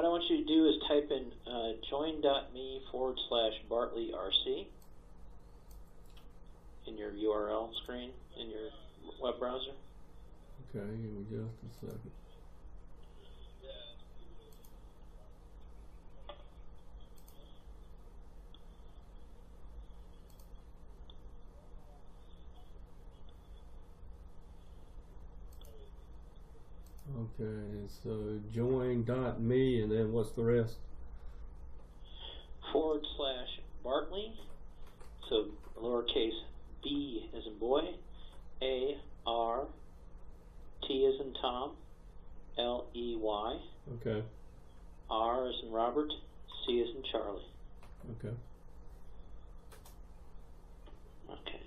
what I want you to do is type in join.me/BartleyRC in your URL screen in your web browser. Okay, give me just a second. Okay, so join.me, and then what's the rest? /Bartley, so lowercase b as in boy, A R T as in Tom, L E Y. Okay. R as in Robert, C as in Charlie. Okay. Okay.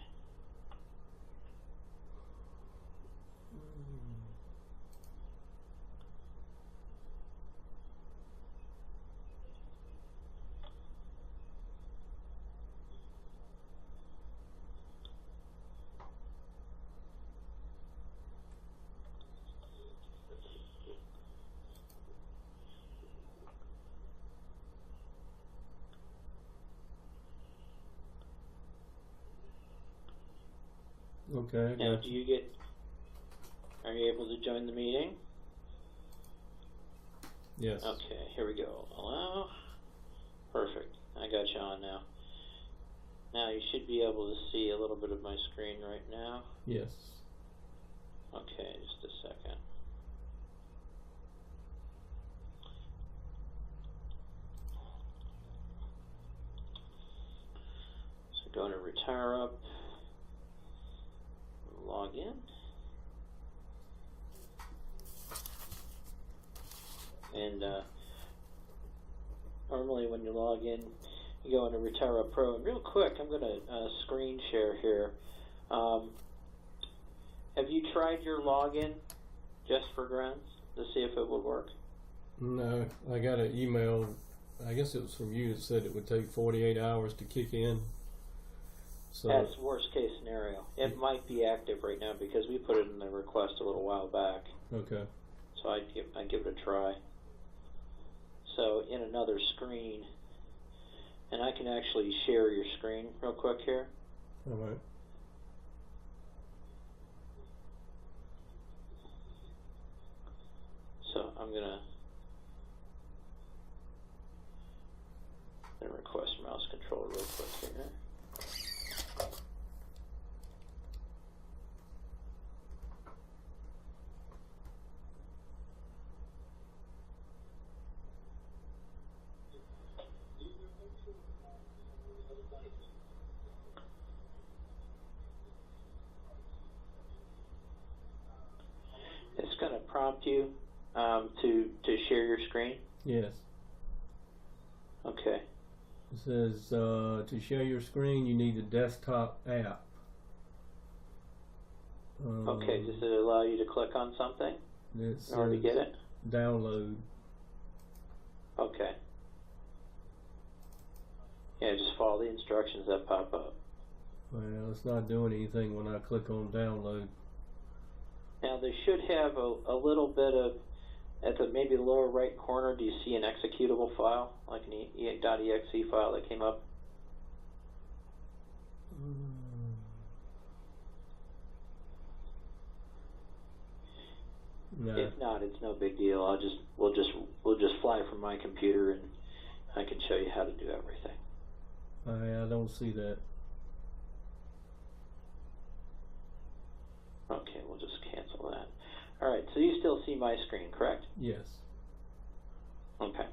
Okay. Now, are you able to join the meeting? Yes. Okay, here we go. Allow. Perfect. I got you on now. Now you should be able to see a little bit of my screen right now. Yes. Okay, just a second. So go to RetireUP. Log in. And normally when you log in, you go into RetireUP Pro. And real quick, I'm going to screen share here. Have you tried your login just for grunts to see if it would work? No, I got an email, I guess it was from you, that said it would take 48 hours to kick in. So that's worst case scenario. It might be active right now because we put it in the request a little while back. Okay. So I'd give it a try. So in another screen, and I can actually share your screen real quick here. All right. So I'm gonna request mouse control real quick here. It's going to prompt you to share your screen. Yes. Okay. It says to share your screen, you need a desktop app. Okay. Does it allow you to click on something in order to get it? Download. Okay. Yeah, just follow the instructions that pop up. Well, it's not doing anything when I click on download. Now they should have a little bit of, at the maybe lower right corner, do you see an executable file, like an .exe file that came up? No. If not, it's no big deal. We'll just fly from my computer and I can show you how to do everything. I don't see that. Okay, we'll just cancel that. All right, so you still see my screen, correct? Yes. Okay.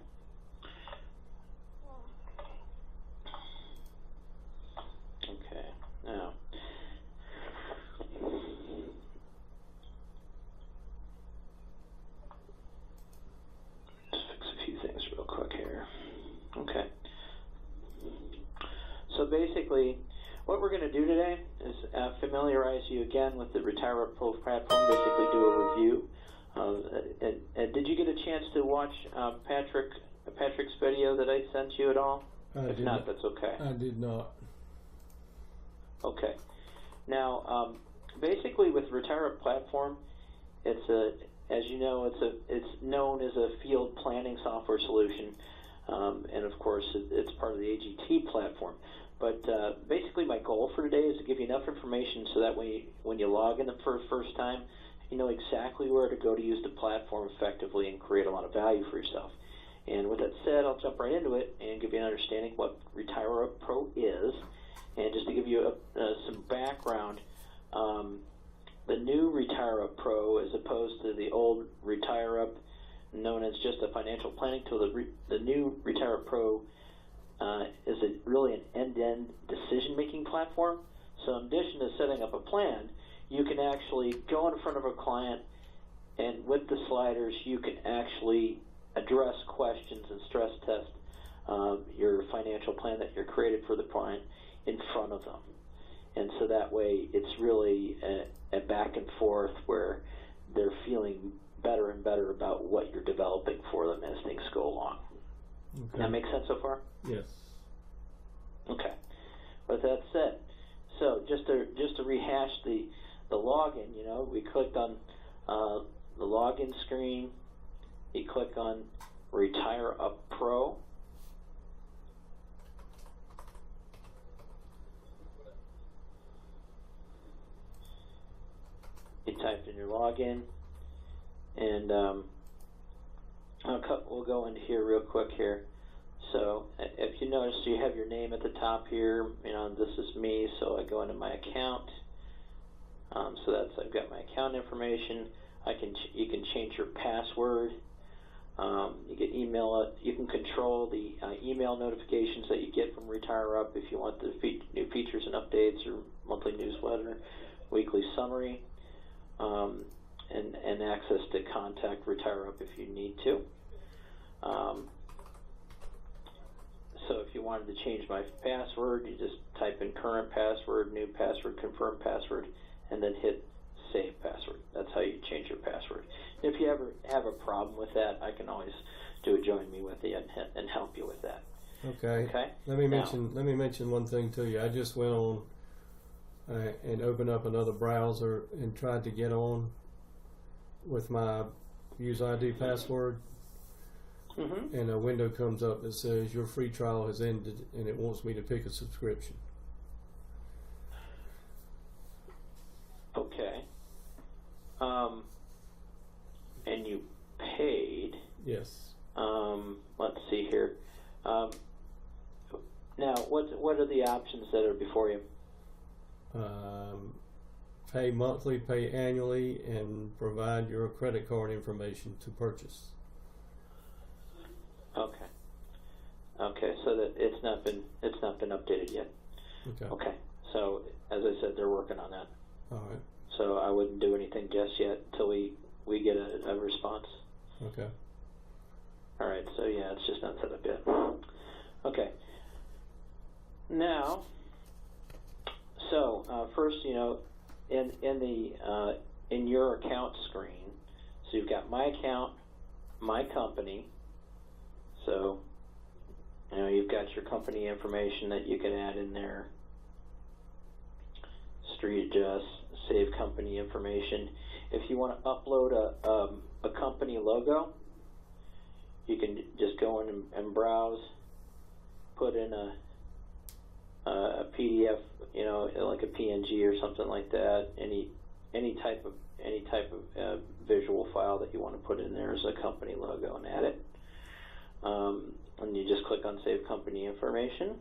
Okay, now. Just fix a few things real quick here. Okay. So basically, what we're going to do today is familiarize you again with the RetireUP Pro platform, basically do a review. Did you get a chance to watch Patrick's video that I sent you at all? If not, that's okay. I did not. Okay. Now, basically with RetireUP platform, it's as you know, it's known as a field planning software solution, and of course it's part of the AGT platform. But basically my goal for today is to give you enough information so that when you log in for the first time, you know exactly where to go to use the platform effectively and create a lot of value for yourself. And with that said, I'll jump right into it and give you an understanding what RetireUP Pro is. And just to give you some background, the new RetireUP Pro, as opposed to the old RetireUP, known as just a financial planning tool, the new RetireUP Pro is really an end-to-end decision-making platform. So in addition to setting up a plan, you can actually go in front of a client, and with the sliders, you can actually address questions and stress test your financial plan that you're created for the client in front of them. And so that way, it's really a back and forth where they're feeling better and better about what you're developing for them as things go along. Okay. That make sense so far? Yes. Okay. With that said, so just to rehash the login, you know, we clicked on the login screen. You click on RetireUP Pro. You typed in your login, and we'll go into here real quick here. So if you notice, you have your name at the top here. You know, this is me, so I go into my account. So I've got my account information. You can change your password. You can email it. You can control the email notifications that you get from RetireUP if you want the new features and updates, or monthly newsletter, weekly summary, and access to contact RetireUP if you need to. So if you wanted to change my password, you just type in current password, new password, confirm password, and then hit save password. That's how you change your password. If you ever have a problem with that, I can always do a join me with you and help you with that. Okay. Okay. Let me mention one thing to you. I just went on and opened up another browser and tried to get on with my user ID password. Mm-hmm. And a window comes up that says your free trial has ended, and it wants me to pick a subscription. Okay. And you paid. Yes. Let's see here. Now, what are the options that are before you? Pay monthly, pay annually, and provide your credit card information to purchase. Okay. Okay, so that it's not been updated yet. Okay. Okay. So as I said, they're working on that. All right. So I wouldn't do anything just yet until we get a response. Okay. All right. So yeah, it's just not set up yet. Okay. Now, so first, you know, in your account screen, so you've got my account, my company. So, you know, you've got your company information that you can add in there. Street address, save company information. If you want to upload a company logo, you can just go in and browse, put in a PDF, you know, like a PNG or something like that. Any type of visual file that you want to put in there as a company logo and add it. And you just click on Save Company Information,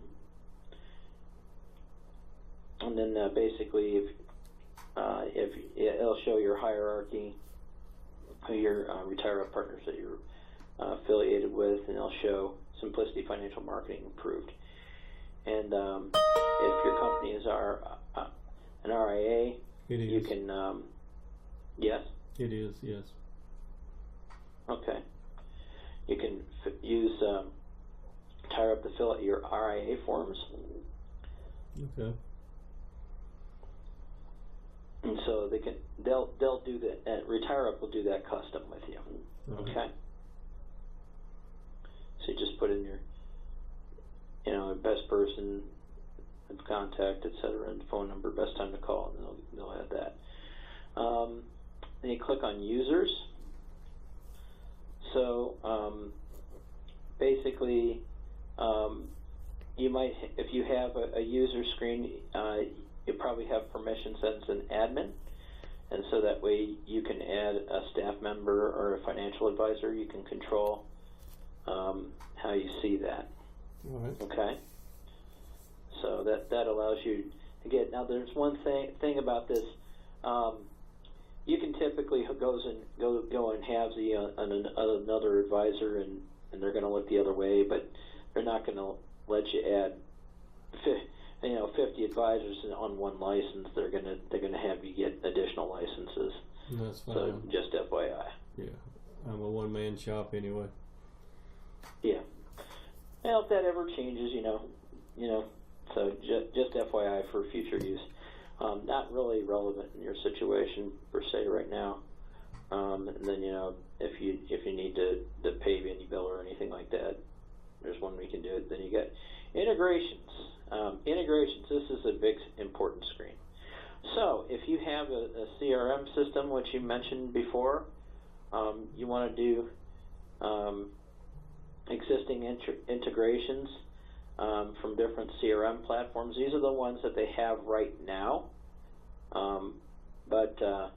and then basically, if it'll show your hierarchy of your RetireUP partners that you're affiliated with, and it'll show Simplicity Financial Marketing Approved. And if your company is an RIA, you can. Yes. It is. Yes. Okay. You can use RetireUP to fill out your RIA forms. Okay. And so they'll do that. RetireUP will do that custom with you. Okay. So you just put in your, you know, best person, contact, etc., and phone number, best time to call, and they'll add that. Then you click on users. So basically, you might, if you have a user screen, you probably have permissions as an admin, and so that way you can add a staff member or a financial advisor. You can control how you see that. All right. Okay. So that allows you to get. Now, there's one thing about this. You can typically go and have another advisor, and they're going to look the other way, but they're not going to let you add 50 advisors on one license. They're going to have you get additional licenses. That's fine. So just FYI. Yeah, I'm a one-man shop anyway. Yeah. Well, if that ever changes, so just FYI for future use. Not really relevant in your situation per se right now. And then if you need to pay any bill or anything like that, there's one we can do it. Then you got integrations. Integrations. This is a big important screen. So if you have a CRM system, which you mentioned before, you want to do existing integrations from different CRM platforms. These are the ones that they have right now, but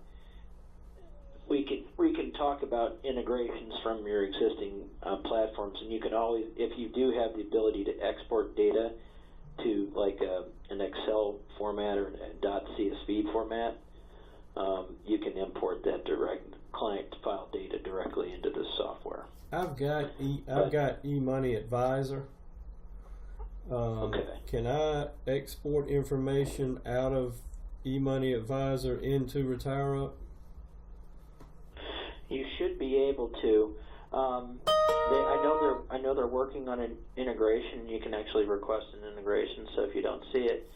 we can talk about integrations from your existing platforms, and you can always, if you do have the ability to export data to like an Excel format or a .csv format, you can import that direct client file data directly into this software. I've got eMoney Advisor. Okay. Can I export information out of eMoney Advisor into RetireUP? You should be able to. I know they're working on an integration. You can actually request an integration. So if you don't see it,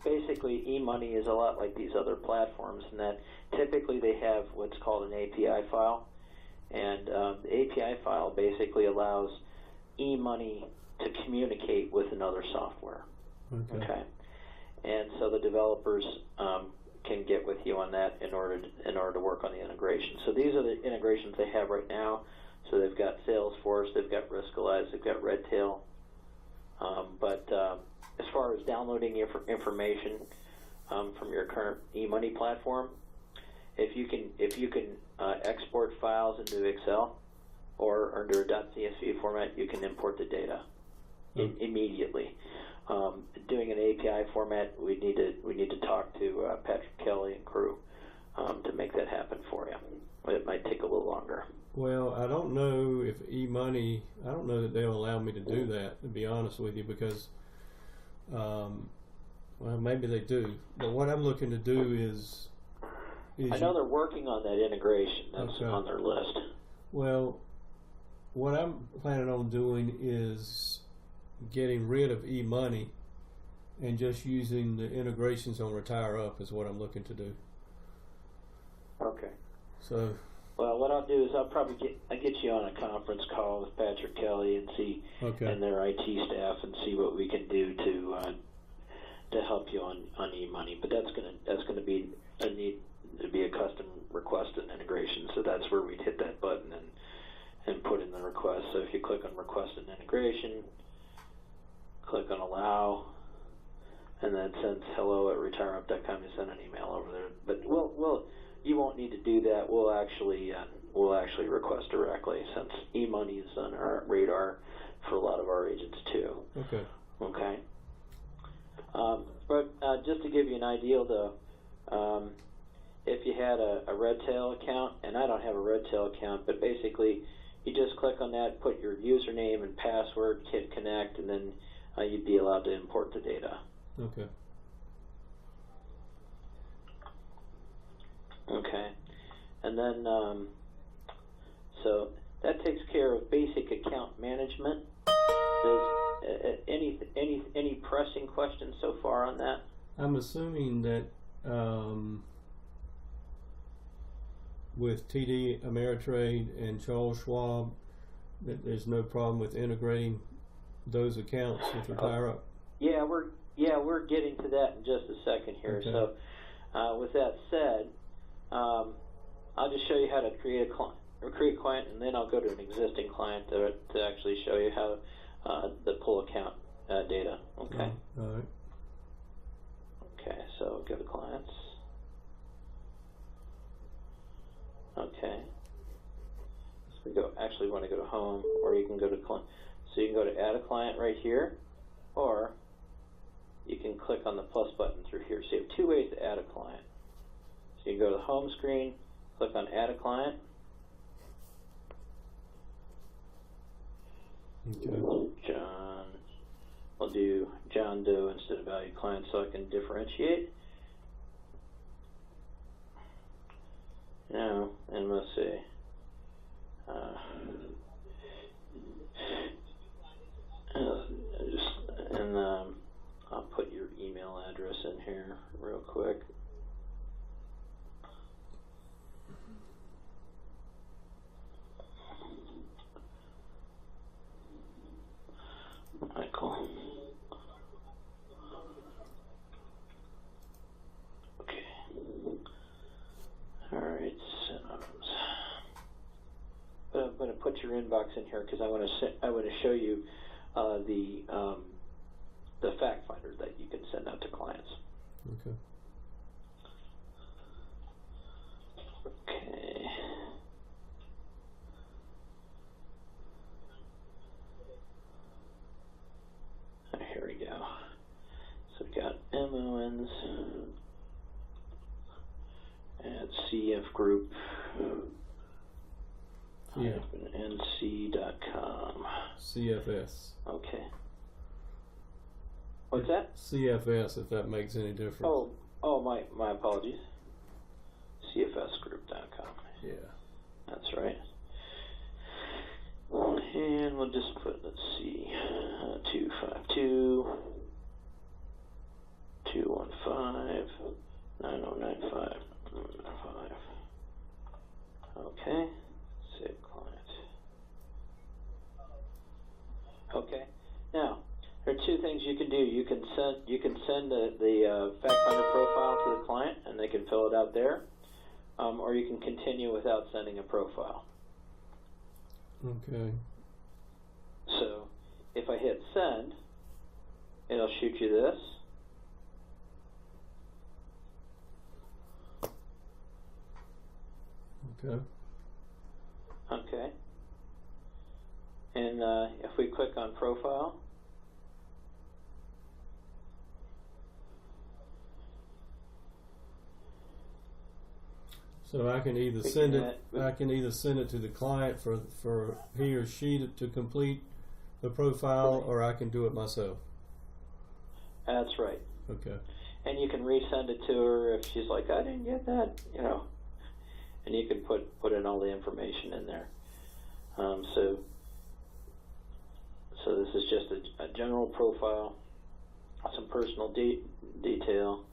basically eMoney is a lot like these other platforms in that typically they have what's called an API file, and the API file basically allows eMoney to communicate with another software. Okay. And so the developers can get with you on that in order to work on the integration. So these are the integrations they have right now. So they've got Salesforce, they've got Riskalyze, they've got Redtail. But as far as downloading information from your current eMoney platform, if you can export files into Excel or under a .csv format, you can import the data immediately. Doing an API format, we need to talk to Patrick Kelly and crew to make that happen for you. It might take a little longer. Well, I don't know if eMoney, I don't know that they'll allow me to do that, to be honest with you, because, well, maybe they do. But what I'm looking to do is I know they're working on that integration. That's on their list. Well, what I'm planning on doing is getting rid of eMoney and just using the integrations on RetireUP is what I'm looking to do. Okay. So. Well, what I'll do is I'll probably get you on a conference call with Patrick Kelly and see and their IT staff and see what we can do to help you on eMoney. But that's gonna be a need to be a custom request and integration. So that's where we'd hit that button and put in the request. So if you click on request and integration, click on allow, and then sends hello@retireup.com. You send an email over there. But you won't need to do that. We'll actually request directly, since eMoney is on our radar for a lot of our agents too. Okay. Okay. But just to give you an idea, though, if you had a Redtail account, and I don't have a Redtail account, but basically you just click on that, put your username and password, hit connect, and then you'd be allowed to import the data. Okay. Okay, and then so that takes care of basic account management. Does any pressing questions so far on that? I'm assuming that with TD Ameritrade and Charles Schwab, that there's no problem with integrating those accounts with RetireUp. Yeah, we're getting to that in just a second here. Okay. So with that said, I'll just show you how to create create client, and then I'll go to an existing client to actually show you how the pull account data. Okay. All right. Okay, so go to clients. Okay. So we actually want to go to home, or you can go to client. So you can go to add a client right here, or you can click on the plus button through here. So you have two ways to add a client. So you can go to the home screen, click on add a client. Okay. John, I'll do John Doe instead of value client so I can differentiate. Now, and let's see. I'll put your email address in here real quick. Michael. Okay. All right. But I'm going to put your inbox in here because I want to show you the fact finder that you can send out to clients. Okay. Okay. Here we go. So we've got MONs at CF Group. Yeah. NC.com. CFS. Okay. What's that? CFS, if that makes any difference. Oh, my apologies. CFSgroup.com. Yeah. That's right. And we'll just put, let's see, 252 215 9095 995. Okay. Save client. Okay. Now, there are two things you can do. You can send the fact finder profile to the client, and they can fill it out there, or you can continue without sending a profile. Okay. So, if I hit send, it'll shoot you this. Okay. Okay. And if we click on profile, so I can either send it. I can either send it to the client for he or she to complete the profile, or I can do it myself. That's right. Okay. And you can resend it to her if she's like, I didn't get that, you know. And you can put in all the information in there. So this is just a general profile, some personal detail,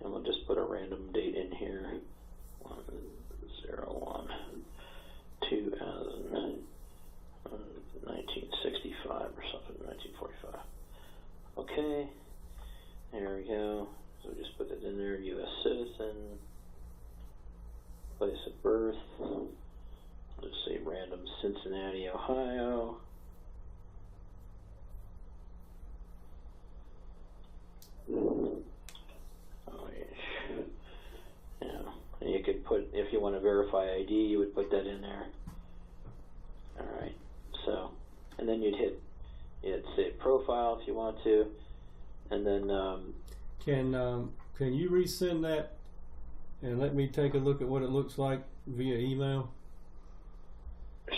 and we'll just put a random date in here. 1/01/2000, 1965 or something, 1945. Okay, there we go. So just put it in there, U.S. citizen, place of birth, let's say random Cincinnati, Ohio. And you could put, if you want to verify ID, you would put that in there. Alright, so, and then you'd hit save profile if you want to, and then can you resend that and let me take a look at what it looks like via email?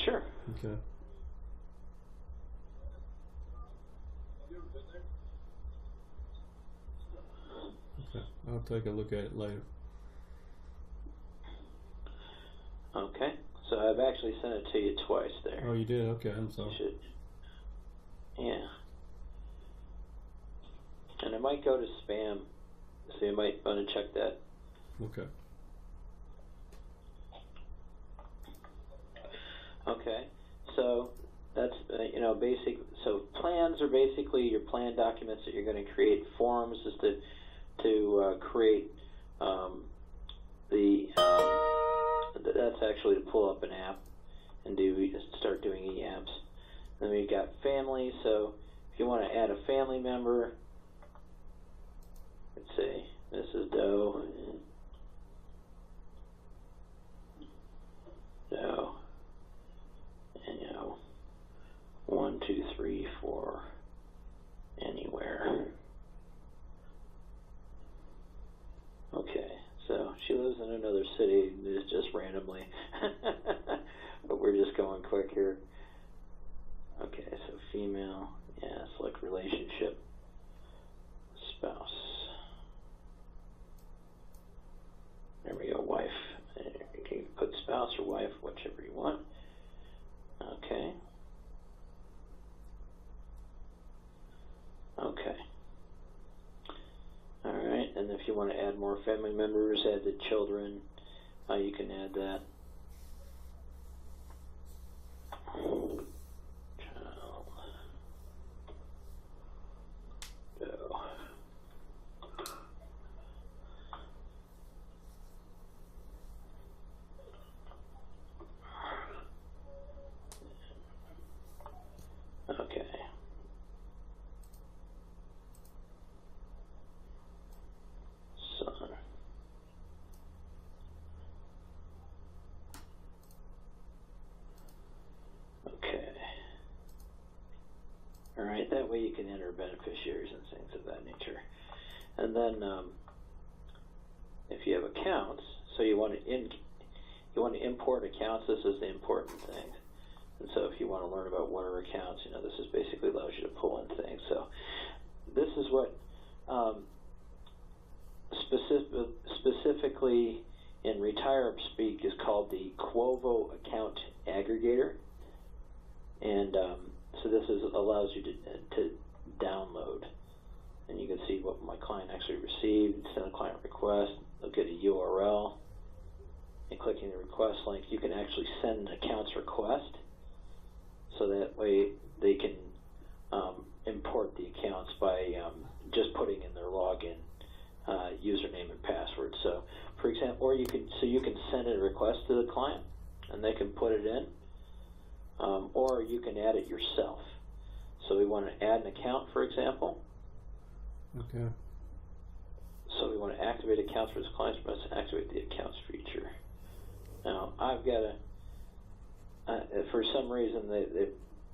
Sure. Okay. Okay, I'll take a look at it later. Okay, so I've actually sent it to you twice there. Oh, you did? Okay, I'm sorry. Yeah. And it might go to spam, so you might want to check that. Okay. Okay, so that's basic. So plans are basically your plan documents that you're going to create. Forms is to create that's actually to pull up an app. and start doing e-apps. Then we've got family, so if you want to add a family member, let's say Mrs. Doe, and 1, 2, 3, 4, anywhere. Okay, so she lives in another city, just randomly, but we're just going quick here. Okay, so female, yeah, select relationship, spouse. There we go, wife. You can put spouse or wife, whichever you want. Okay. Okay. All right, and if you want to add more family members, add the children, you can add that. Child. Doe. Okay. Son. Okay. All right, that way you can enter beneficiaries and things of that nature. And then if you have accounts, so you want to import accounts, this is the important thing. And so if you want to learn about what are accounts, this is basically allows you to pull in things. So this is what specifically in RetireUP speak is called the Quovo account aggregator. And so this allows you to download. And you can see what my client actually received, send a client request, they'll get a URL, and clicking the request link, you can actually send an accounts request. So that way they can import the accounts by just putting in their login username and password. So, for example, or you can send a request to the client, and they can put it in, or you can add it yourself. So we want to add an account, for example. Okay. So we want to activate accounts for this client. So let's activate the accounts feature. Now I've got a. For some reason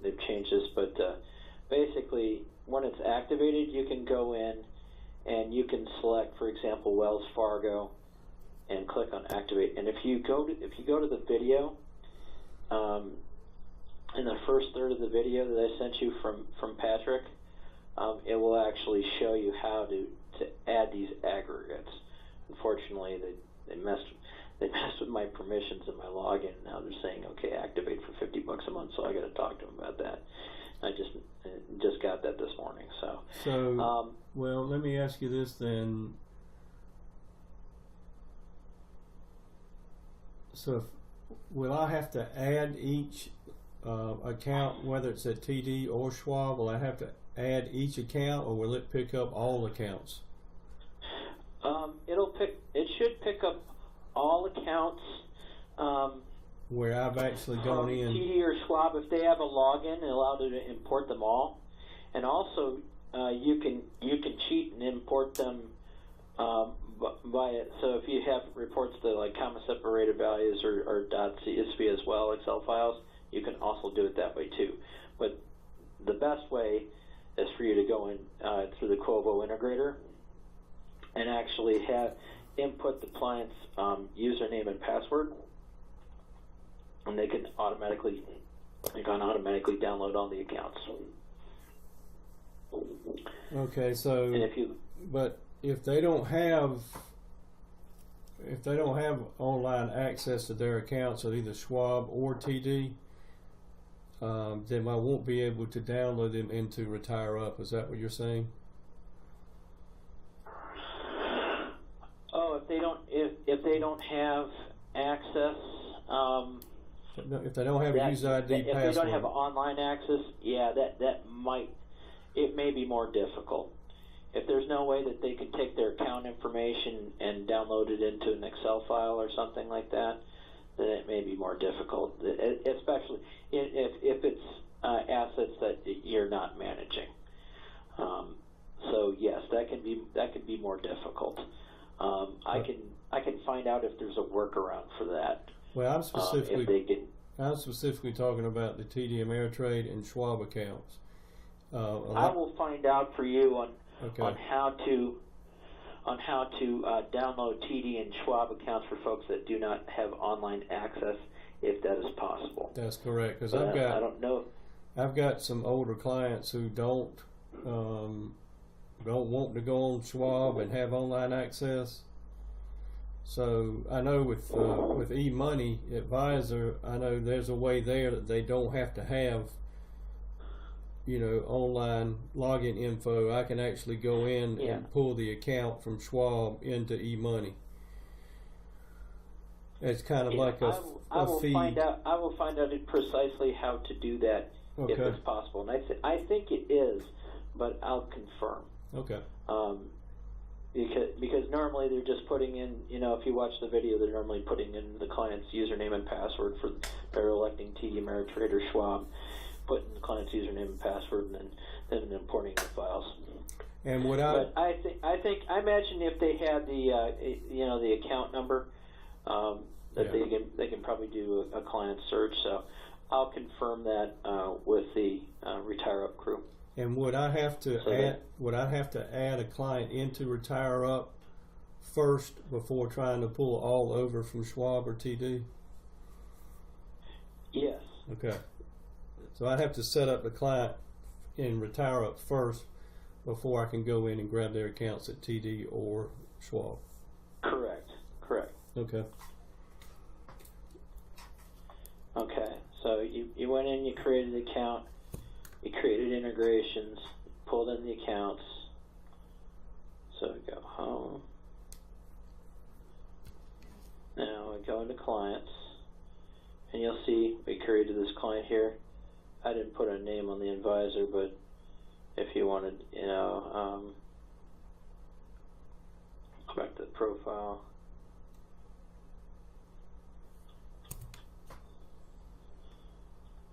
they've changed this, but basically when it's activated, you can go in and you can select, for example, Wells Fargo, and click on activate. And if you go to the video, in the first third of the video that I sent you from Patrick, it will actually show you how to add these aggregates. Unfortunately, they messed with my permissions and my login. Now they're saying, okay, activate for $50 a month. So I got to talk to them about that. I just got that this morning. So well, let me ask you this then. So will I have to add each account, whether it's at TD or Schwab? Will I have to add each account, or will it pick up all accounts? It should pick up all accounts where I've actually gone in. TD or Schwab, if they have a login, it allows you to import them all. And also, you can cheat and import them by it. So if you have reports to like comma separated values or .csv as well, Excel files, you can also do it that way too. But the best way is for you to go in through the Quovo integrator and actually input the client's username and password, and they can automatically download all the accounts. Okay, so and if they don't have online access to their accounts at either Schwab or TD, then I won't be able to download them into RetireUP. Is that what you're saying? Oh, if they don't have access. If they don't have a user ID password. If they don't have online access, yeah, it may be more difficult. If there's no way that they can take their account information and download it into an Excel file or something like that, then it may be more difficult, especially I'm specifically if they get. I'm specifically talking about the TD Ameritrade and Schwab accounts. I will find out for you on how to download TD and Schwab accounts for folks that do not have online access, if that is possible. That's correct, because I don't know. I've got some older clients who don't want to go on Schwab and have online access. So I know with eMoney Advisor, I know there's a way there that they don't have to have, online login info. I can actually go in and pull the account from Schwab into eMoney. It's kind of like a feed. I will find out precisely how to do that if it's possible. And I think it is, but I'll confirm. Okay. Because normally they're just putting in, if you watch the video, they're normally putting in the client's username and password they're electing TD Ameritrade or Schwab, putting the client's username and password, and then importing the files. And But I imagine if they had the account number, that they can probably do a client search. So I'll confirm that with the RetireUP crew. And would I have to add a client into RetireUP first before trying to pull all over from Schwab or TD? Yes. Okay. So I'd have to set up the client in RetireUP first before I can go in and grab their accounts at TD or Schwab. Correct. Okay. Okay. So you went in, you created an account. You created integrations, pulled in the accounts. So we go home. Now we go into clients, and you'll see we created this client here. I didn't put a name on the advisor, but if you wanted, go back to the profile.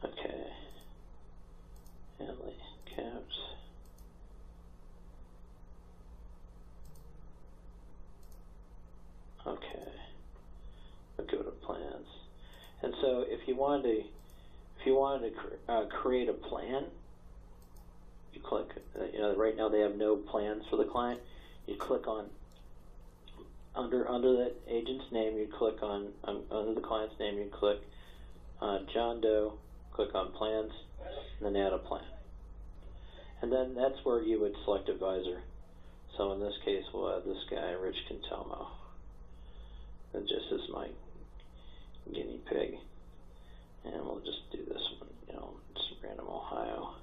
Okay. Family accounts. Okay. We'll go to plans. And so if you wanted to create a plan, you click. Right now they have no plans for the client. You click on under the agent's name. You click on under the client's name. You click John Doe. Click on plans, and then add a plan. And then that's where you would select advisor. So in this case, we'll have this guy, Rich Cantelmo. And just as my guinea pig. And we'll just do this one, just random Ohio.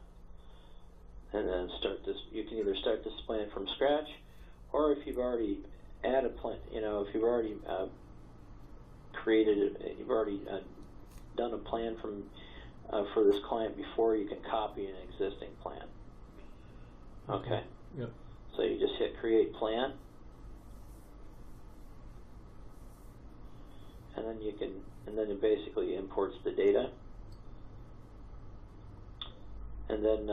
And then start this. You can either start this plan from scratch, or if you've already added a plan, if you've already created it, you've already done a plan for this client before, you can copy an existing plan. Okay. Yep. So you just hit create plan, and then it basically imports the data, and then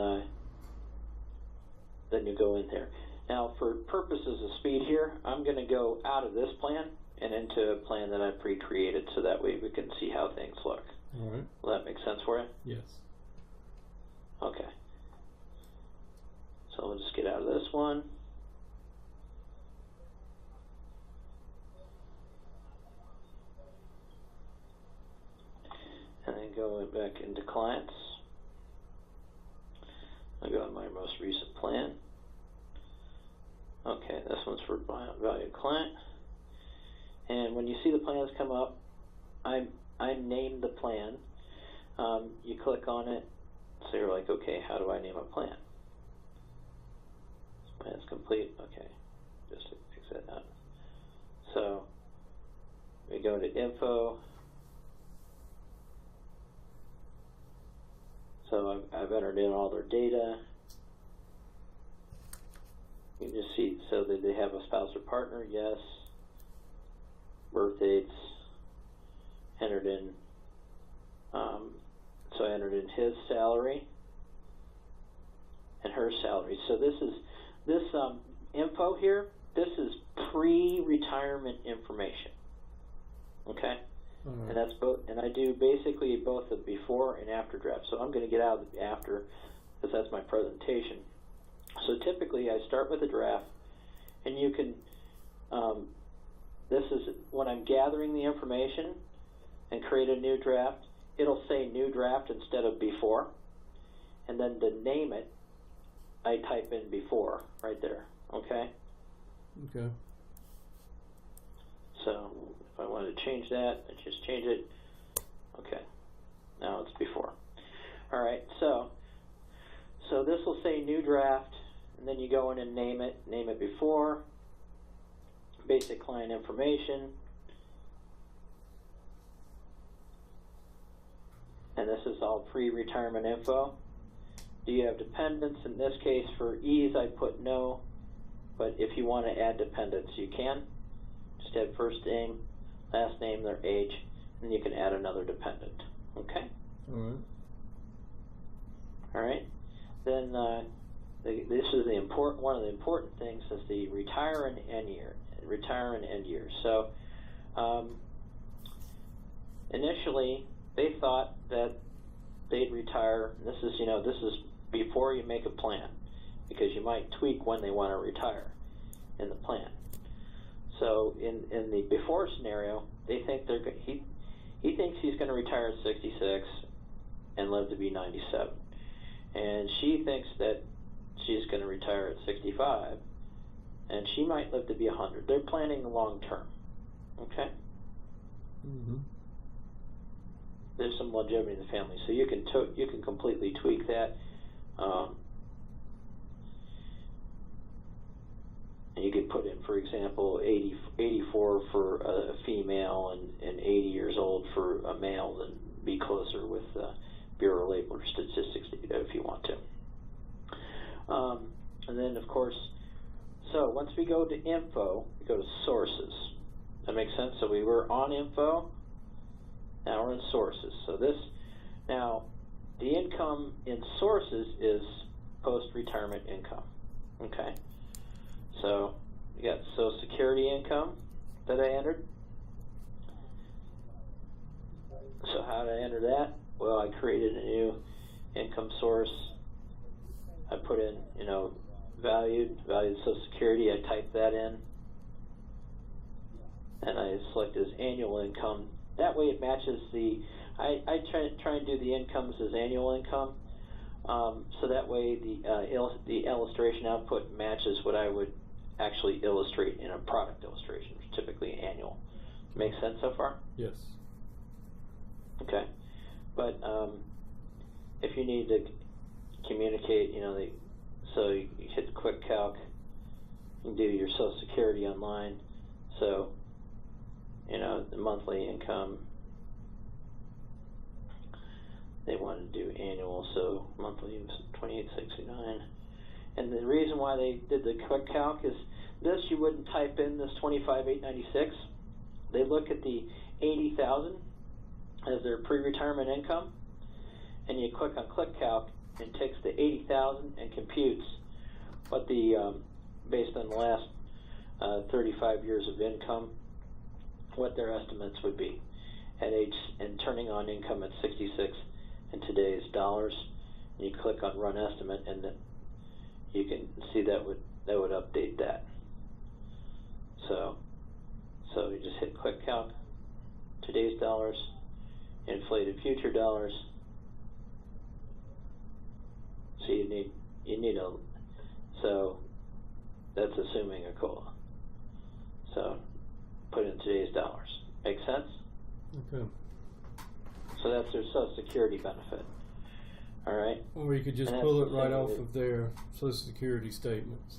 you go in there. Now, for purposes of speed here, I'm going to go out of this plan and into a plan that I pre-created, so that way we can see how things look. All right. Will that make sense for you? Yes. Okay. So we'll just get out of this one. And then go back into clients. I'll go to my most recent plan. Okay, this one's for valued client. And when you see the plans come up, I named the plan. You click on it, so you're like, okay, how do I name a plan? This plan's complete. Okay, just to fix that up. So we go to info. So I've entered in all their data. You can just see, so that they have a spouse or partner, yes. Birth dates, entered in, so I entered in his salary and her salary. So this info here, this is pre-retirement information, okay? All right. And that's both. And I do basically both the before and after draft. So I'm going to get out of the after because that's my presentation. So typically I start with a draft, and you can. This is when I'm gathering the information and create a new draft. It'll say new draft instead of before, and then to name it, I type in before right there. Okay. Okay. So if I wanted to change that, I just change it. Okay. Now it's before. All right. So this will say new draft, and then you go in and name it. Name it before. Basic client information. And this is all pre-retirement info. Do you have dependents? In this case, for ease, I put no. But if you want to add dependents, you can. Just add first name, last name, their age, and you can add another dependent. Okay? All right. All right. Then this is one of the important things is the retire and end year. Retire and end year. So initially they thought that they'd retire. This is before you make a plan, because you might tweak when they want to retire in the plan. So in the before scenario, they think he thinks he's going to retire at 66 and live to be 97, and she thinks that she's going to retire at 65, and she might live to be 100. They're planning long term. Okay. Mm-hmm. There's some longevity in the family, so you can completely tweak that. And you could put in, for example, 84 for a female and 80 years old for a male, and be closer with Bureau of Labor Statistics data if you want to. And then, of course, so once we go to info, we go to sources. That makes sense? So we were on info, now we're in sources. So now the income in sources is post-retirement income. Okay? So you got Social Security income that I entered. So how did I enter that? Well, I created a new income source. I put in, valued Social Security. I typed that in, and I select as annual income. That way it matches I try and do the incomes as annual income, so that way the illustration output matches what I would actually illustrate in a product illustration, which is typically annual. Make sense so far? Yes. Okay. But if you need to communicate, so you hit the quick calc, you can do your Social Security online. So, the monthly income, they wanted to do annual, so monthly was $28.69. And the reason why they did the quick calc is this: you wouldn't type in this $25,896. They look at the $80,000 as their pre-retirement income, and you click on click calc, and takes the $80,000 and computes what based on the last 35 years of income, what their estimates would be at age, and turning on income at 66 in today's dollars. And you click on run estimate, and you can see that would update that. So you just hit quick calc, today's dollars, inflated future dollars. So you need so that's assuming a COLA. So put in today's dollars. Make sense? Okay. So that's their Social Security benefit. All right. Or you could just pull it right off of their Social Security statements,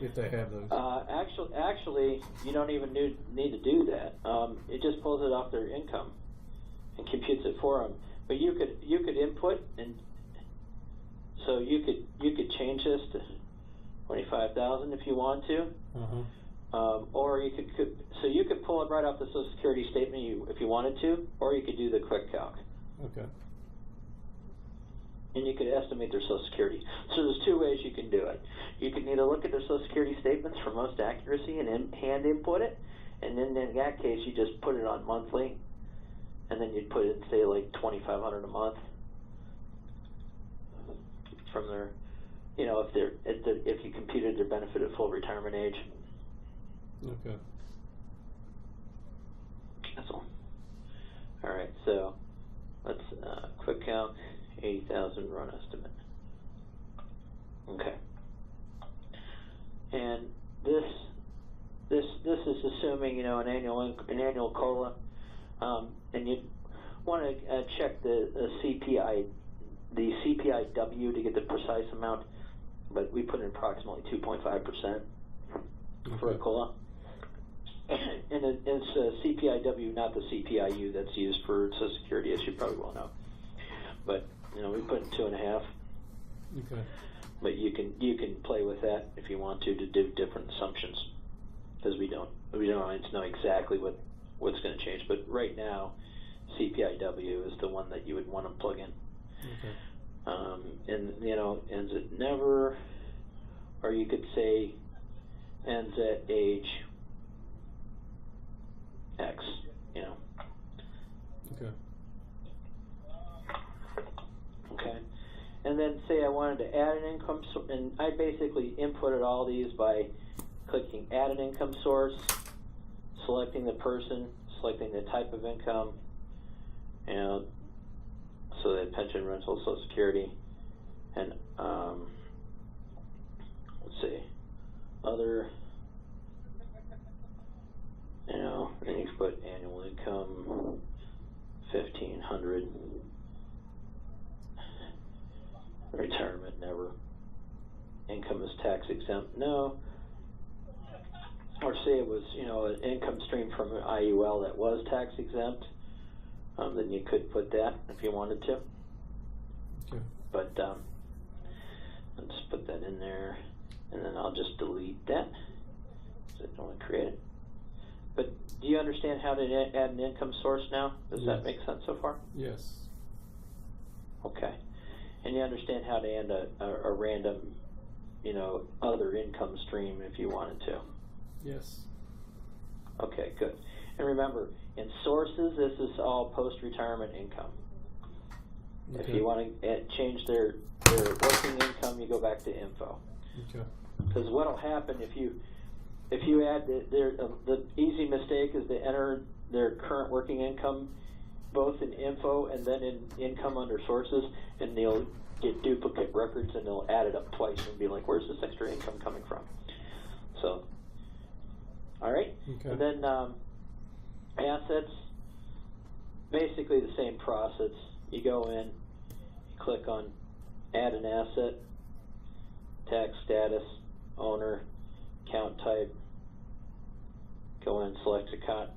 if they have those. Actually, you don't even need to do that. It just pulls it off their income and computes it for them. But you could input, and so you could change this to 25,000 if you want to. Or you could pull it right off the Social Security statement if you wanted to, or you could do the quick calc. Okay. And you could estimate their Social Security. So there's two ways you can do it. You can either look at their Social Security statements for most accuracy and hand input it, And then in that case, you just put it on monthly, and then you'd put in, say, like $2,500 a month from their, you know, if you computed their benefit at full retirement age. Okay. That's all. All right, so let's quick count, 80,000 run estimate. Okay. And this is assuming, you know, an annual COLA, and you want to check the CPIW to get the precise amount, but we put in approximately 2.5% for a COLA. And it's CPIW, not the CPIU that's used for Social Security, as you probably well know. But you know, we put in 2.5. Okay. But you can play with that if you want to do different assumptions, because we don't always know exactly what's going to change. But right now, CPIW is the one that you would want to plug in. Okay. And you know, ends at never, or you could say ends at age X, you know. Okay. Okay. And then say I wanted to add an income source, and I basically inputted all these by clicking add an income source, selecting the person, selecting the type of income, you know, so that pension, rental, Social Security, and let's see, other, you know, then you can put annual income, 1,500. Retirement, never. Income is tax exempt, no. Or say it was, you know, an income stream from an IUL that was tax exempt, then you could put that if you wanted to. Okay. But let's put that in there, and then I'll just delete that, because I don't want to create it. But do you understand how to add an income source now? Does that make sense so far? Yes. Okay. And you understand how to add a random, you know, other income stream if you wanted to? Yes. Okay, good. And remember, in sources, this is all post-retirement income. Okay. If you want to change their working income, you go back to info. Okay. Because what will happen if you add the easy mistake is to enter their current working income both in info and then in income under sources, and they'll get duplicate records and they'll add it up twice and be like, where's this extra income coming from? So, all right. Okay. And then assets, basically the same process. You go in, you click on add an asset, tax status, owner, account type, go in and select account,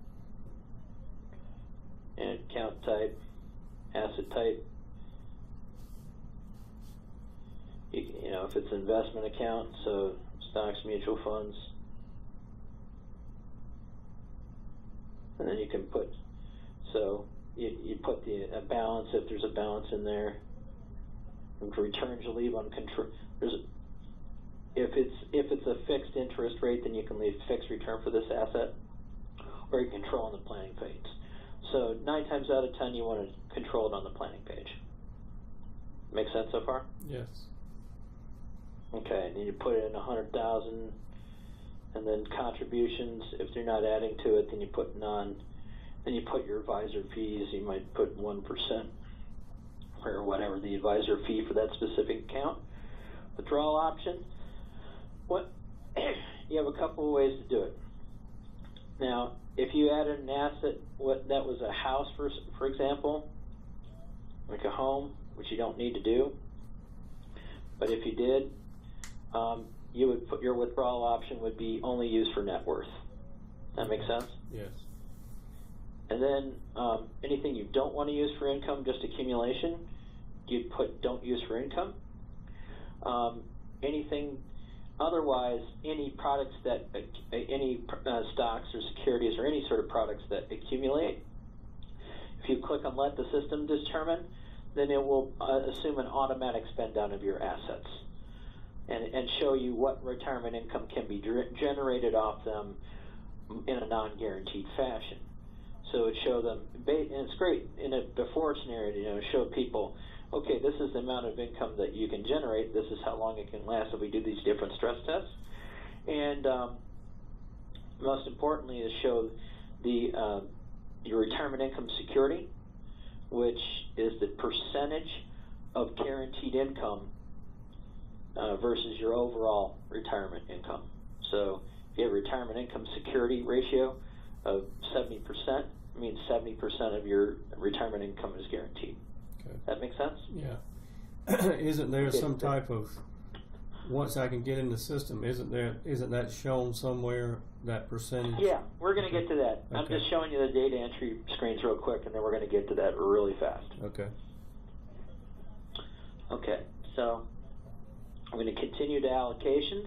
and account type, asset type. You know, if it's an investment account, so stocks, mutual funds, and then you can put, so you put a balance if there's a balance in there. And for returns, you leave on control. If it's a fixed interest rate, then you can leave fixed return for this asset, or you control on the planning page. So 9 times out of 10, you want to control it on the planning page. Make sense so far? Yes. Okay, and then you put it in 100,000, and then contributions. If they're not adding to it, then you put none. Then you put your advisor fees. You might put 1% or whatever the advisor fee for that specific account. Withdrawal option. What? You have a couple of ways to do it. Now, if you added an asset, that was a house, for example, like a home, which you don't need to do, but if you did, you would put your withdrawal option would be only used for net worth. That makes sense? Yes. And then anything you don't want to use for income, just accumulation, you'd put don't use for income. Anything otherwise, any products that, any stocks or securities or any sort of products that accumulate, if you click on let the system determine, then it will assume an automatic spend down of your assets and show you what retirement income can be generated off them in a non-guaranteed fashion. So it show them, and it's great in a before scenario, show people, okay, this is the amount of income that you can generate, this is how long it can last if we do these different stress tests. And most importantly is show the your retirement income security, which is the percentage of guaranteed income versus your overall retirement income. So if you have a retirement income security ratio of 70%, it means 70% of your retirement income is guaranteed. Okay. That make sense? Yeah. Isn't there some type of, once I can get in the system, isn't that shown somewhere, that percentage? Yeah, we're going to get to that. Okay. I'm just showing you the data entry screens real quick, and then we're going to get to that really fast. Okay. Okay, so I'm going to continue to allocations.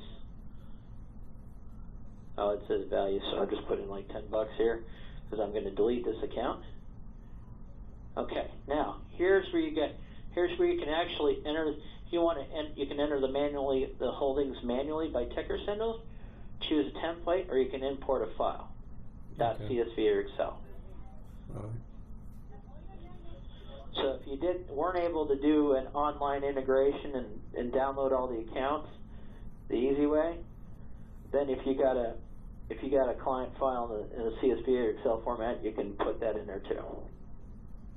Oh, it says value, so I'll just put in like $10 here because I'm going to delete this account. Okay, now here's where you can actually enter. If you want to, you can enter the holdings manually by ticker symbols. Choose a template, or you can import a file. Okay. .csv or Excel. All right. So if you weren't able to do an online integration and download all the accounts the easy way, then if you got a client file in a CSV or Excel format, you can put that in there too.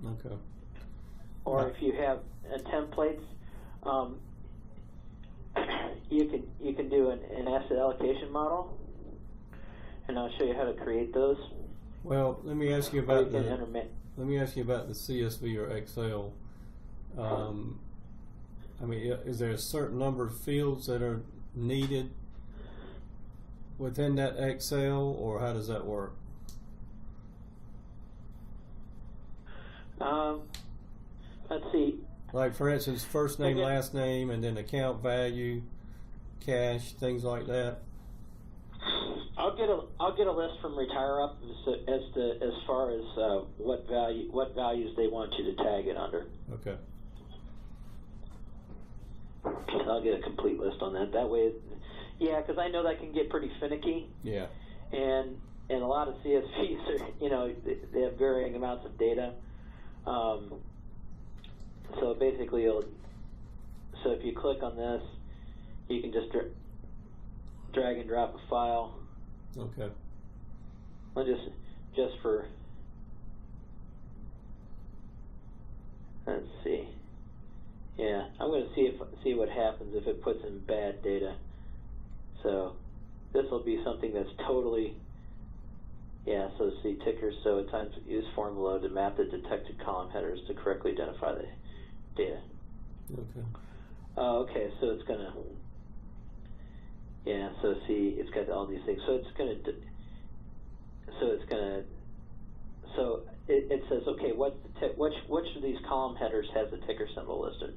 Okay. Or if you have templates, you can do an asset allocation model, and I'll show you how to create those. Well, let me ask you about the CSV or Excel. I mean, is there a certain number of fields that are needed within that Excel, or how does that work? Let's see. Like, for instance, first name, last name, and then account value, cash, things like that. I'll get a list from RetireUP as far as what values they want you to tag it under. Okay. So I'll get a complete list on that. That way, yeah, because I know that can get pretty finicky. Yeah. And a lot of CSVs are, they have varying amounts of data. So basically, so if you click on this, you can just drag and drop a file. Okay. I'll just for, let's see. Yeah, I'm going to see what happens if it puts in bad data. So this will be something that's totally, yeah, so see tickers, so at times use formula to map the detected column headers to correctly identify the data. Okay. Okay, so it's going to, yeah, so see, it's got all these things. So it's going to, so it says, okay, which of these column headers has the ticker symbol listed?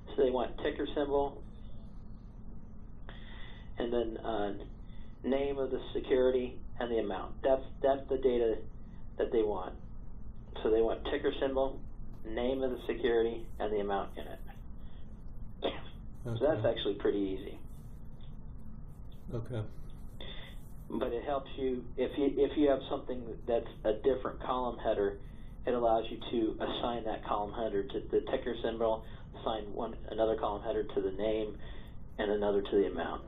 So they want ticker symbol, and then name of the security and the amount. That's the data that they want. So they want ticker symbol, name of the security, and the amount in it. Okay. So that's actually pretty easy. Okay. But it helps you if you have something that's a different column header. It allows you to assign that column header to the ticker symbol, assign another column header to the name, and another to the amount.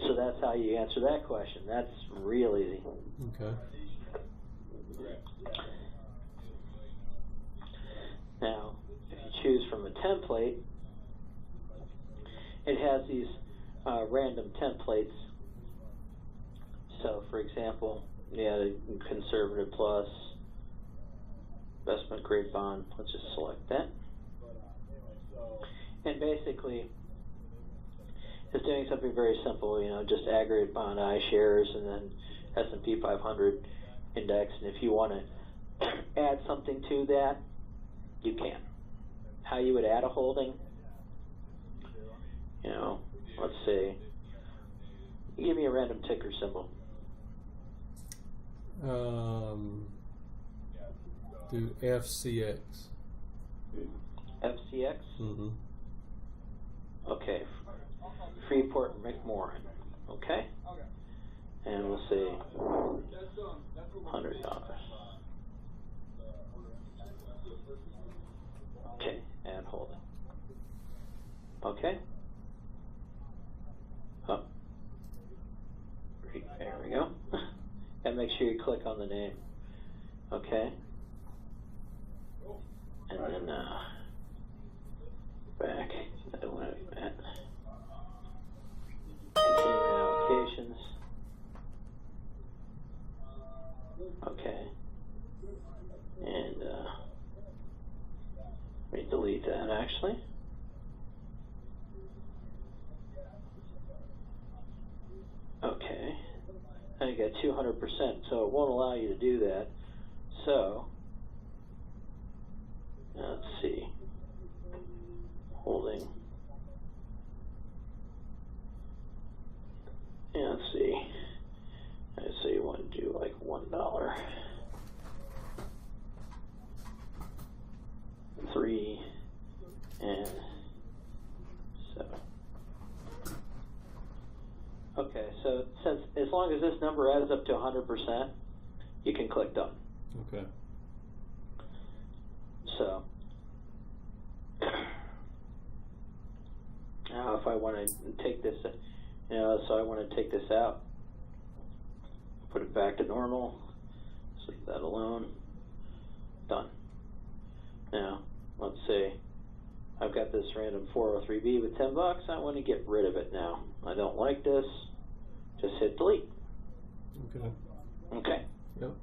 So that's how you answer that question. That's real easy. Okay. Now, if you choose from a template, it has these random templates. So, for example, yeah, conservative plus, investment grade bond. Let's just select that. And basically, it's doing something very simple. Just aggregate bond iShares and then S&P 500 index. And if you want to add something to that, you can. How you would add a holding? Let's say, give me a random ticker symbol. Do FCX. FCX? Mm-hmm. Okay. Freeport McMoran. Okay. and we'll say $100. Okay, and holding. Okay. Oh. There we go. And make sure you click on the name. Okay. And then back. I want it. Continue allocations. Okay. And let me delete that actually. Okay. Now you got 200%, so it won't allow you to do that. So let's see. Holding. Yeah, let's see. I say you want to do like $1. 3 and 7. Okay, so since as long as this number adds up to 100%, you can click done. Okay. So now if I want to take this, so I want to take this out, put it back to normal, just leave that alone, done. Now, let's say I've got this random 403B with $10. I want to get rid of it now. I don't like this. Just hit delete. Okay. Okay. Yep.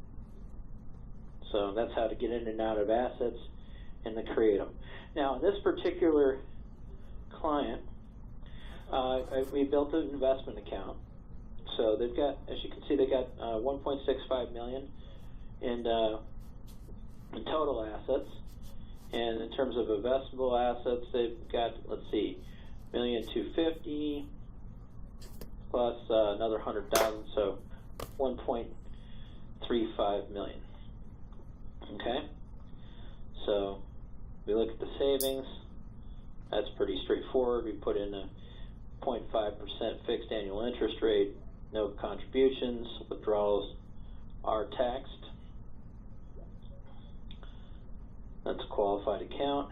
So that's how to get in and out of assets and to create them. Now, in this particular client, we built an investment account. So they've got, as you can see, they got 1.65 million in total assets. And in terms of investable assets, they've got, let's see, $1,250,000 plus another 100,000, so 1.35 million. Okay, so we look at the savings. That's pretty straightforward. We put in a 0.5% fixed annual interest rate, no contributions, withdrawals are taxed. That's a qualified account.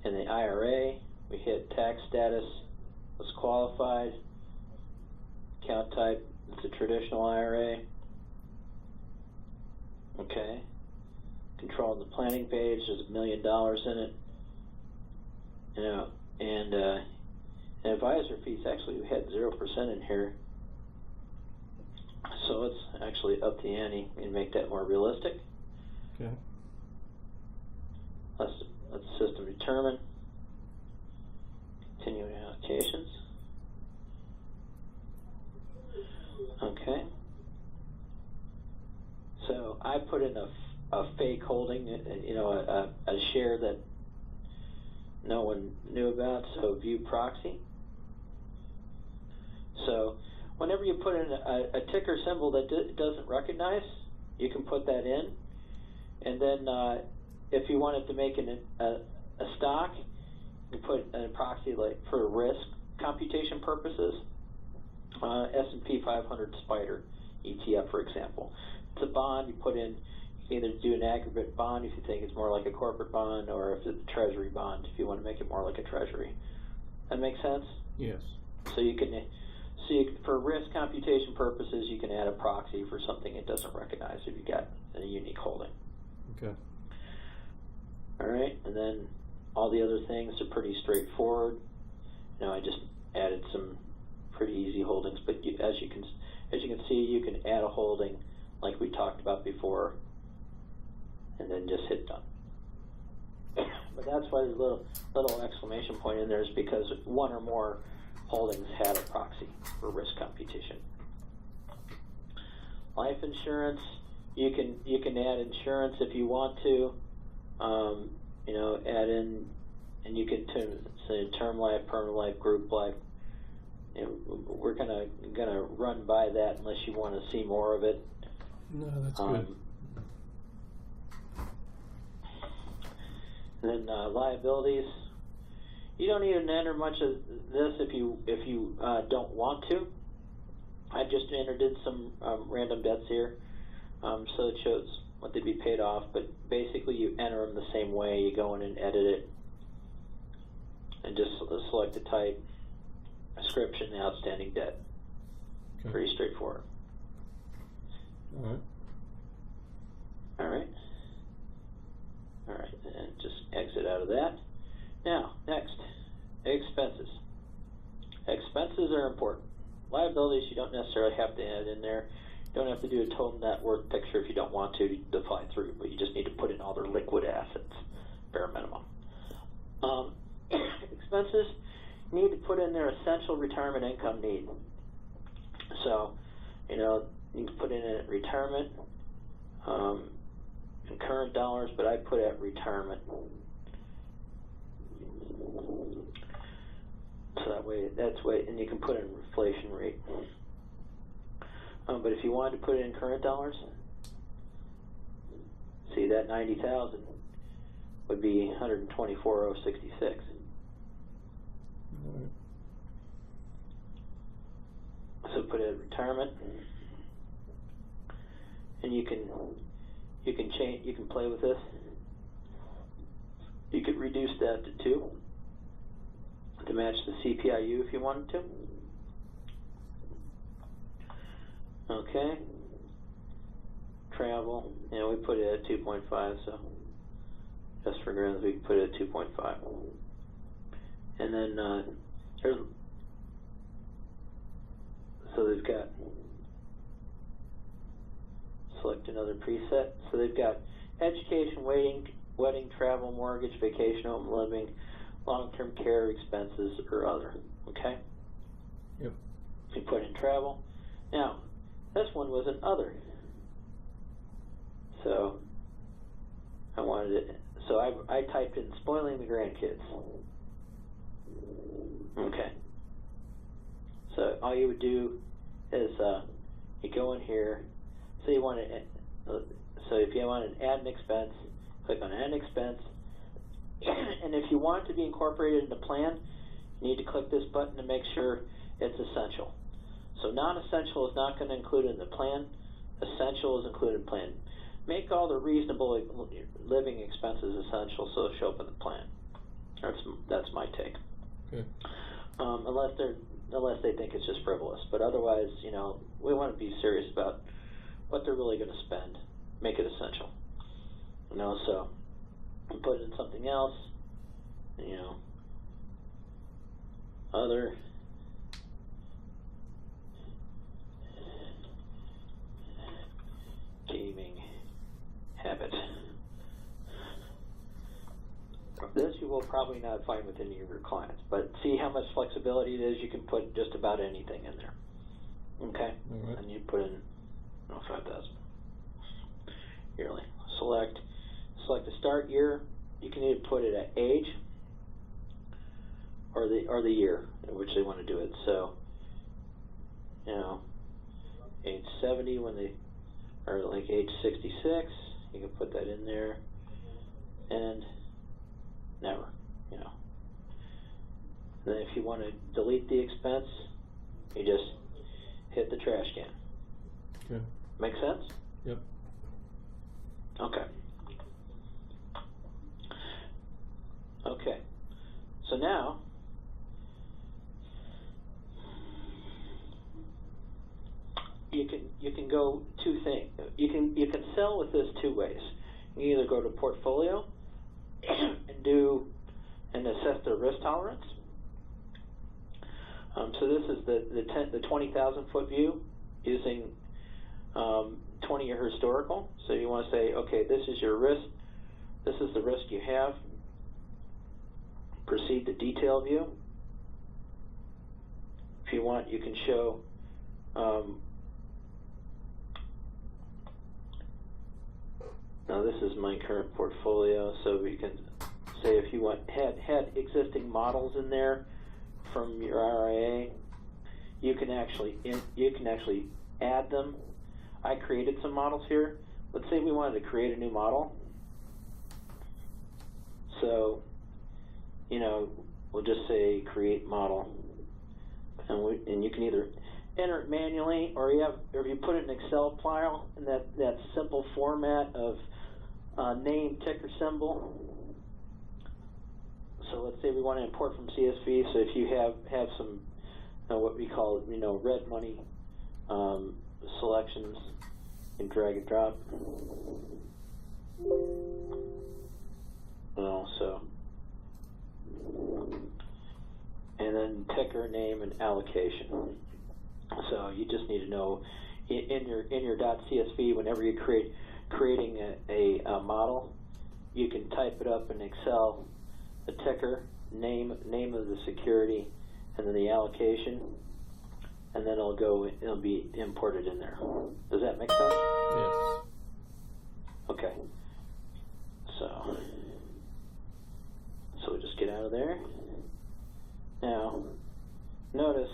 In the IRA, we hit tax status was qualified. Account type, it's a traditional IRA. Okay. Controlling the planning page, there's $1 million in it. And advisor fees, actually we had 0% in here. So it's actually up the ante and make that more realistic. Okay. Let's system determine. Continuing allocations. Okay. So I put in a fake holding, a share that no one knew about, so view proxy. So whenever you put in a ticker symbol that doesn't recognize, you can put that in. And then if you wanted to make a stock, you put a proxy like for risk computation purposes, S&P 500 Spider ETF, for example. It's a bond. You put in, you can either do an aggregate bond if you think it's more like a corporate bond, or if it's a treasury bond if you want to make it more like a treasury. That make sense? Yes. So you can, for risk computation purposes, you can add a proxy for something it doesn't recognize if you got a unique holding. Okay. All right, and then all the other things are pretty straightforward. I just added some pretty easy holdings, but as you can see, you can add a holding like we talked about before, and then just hit done. But that's why there's a little exclamation point in there, is because one or more holdings had a proxy for risk computation. Life insurance, you can add insurance if you want to. Add in, and you can say term life, permanent life, group life. We're gonna run by that unless you want to see more of it. No, that's good. And then liabilities. You don't even enter much of this if you don't want to. I just entered in some random debts here, so it shows what they'd be paid off, but basically you enter them the same way. You go in and edit it, and just select the type, description, the outstanding debt. Okay. Pretty straightforward. All right. All right. All right, and just exit out of that. Now, next, expenses. Expenses are important. Liabilities you don't necessarily have to add in there. You don't have to do a total net worth picture if you don't want to fly through, but you just need to put in all their liquid assets, bare minimum. Expenses, you need to put in their essential retirement income need. So, you can put in at retirement, in current dollars, but I put at retirement. So that's way, and you can put in inflation rate. But if you wanted to put it in current dollars, see that 90,000 would be 124,066. Right. So put it at retirement, and you can change. You can play with this. You could reduce that to 2 to match the CPIU if you wanted to. Okay. Travel, we put it at 2.5, so just for grins we can put it at 2.5. And then so they've got, select another preset. So they've got education, wedding, travel, mortgage, vacation, home living, long-term care expenses, or other. Okay? Yep. You put in travel. Now, this one was an other. So I wanted it. So I typed in spoiling the grandkids. Okay. So all you would do is you go in here. So you want to. So if you want to add an expense, click on Add an Expense. And if you want it to be incorporated in the plan, you need to click this button to make sure it's essential. So non-essential is not going to include in the plan. Essential is included in the plan. Make all the reasonable living expenses essential so they show up in the plan. That's my take. Okay. Unless they think it's just frivolous, but otherwise, we want to be serious about what they're really going to spend. Make it essential. So put in something else. Other. Gaming habit. This you will probably not find with any of your clients, but see how much flexibility it is. You can put just about anything in there. Okay? All right. And you put in 5,000 yearly. Select the start year. You can either put it at age or the year in which they want to do it. So, age 70 when they or like age 66, you can put that in there, and never, And then if you want to delete the expense, you just hit the trash can. Okay. Make sense? Yep. Okay. Okay. So now, you can go two things. You can sell with this two ways. You can either go to portfolio and assess their risk tolerance. So this is the 20,000 foot view using 20-year historical. So you want to say, okay, this is your risk. This is the risk you have. Proceed to detail view. If you want, you can show now this is my current portfolio, so we can say if you had existing models in there from your RIA, you can actually add them. I created some models here. Let's say we wanted to create a new model. So, we'll just say create model, and you can either enter it manually, or if you put it in an Excel file in that simple format of name, ticker symbol. So let's say we want to import from CSV. So if you have some what we call red money selections, you can drag and drop. And then ticker, name, and allocation. So you just need to know in your .csv, whenever you're creating a model, you can type it up in Excel, the ticker, name of the security, and then the allocation, and then it'll be imported in there. Does that make sense? Yes. Okay. So we'll just get out of there. Now, notice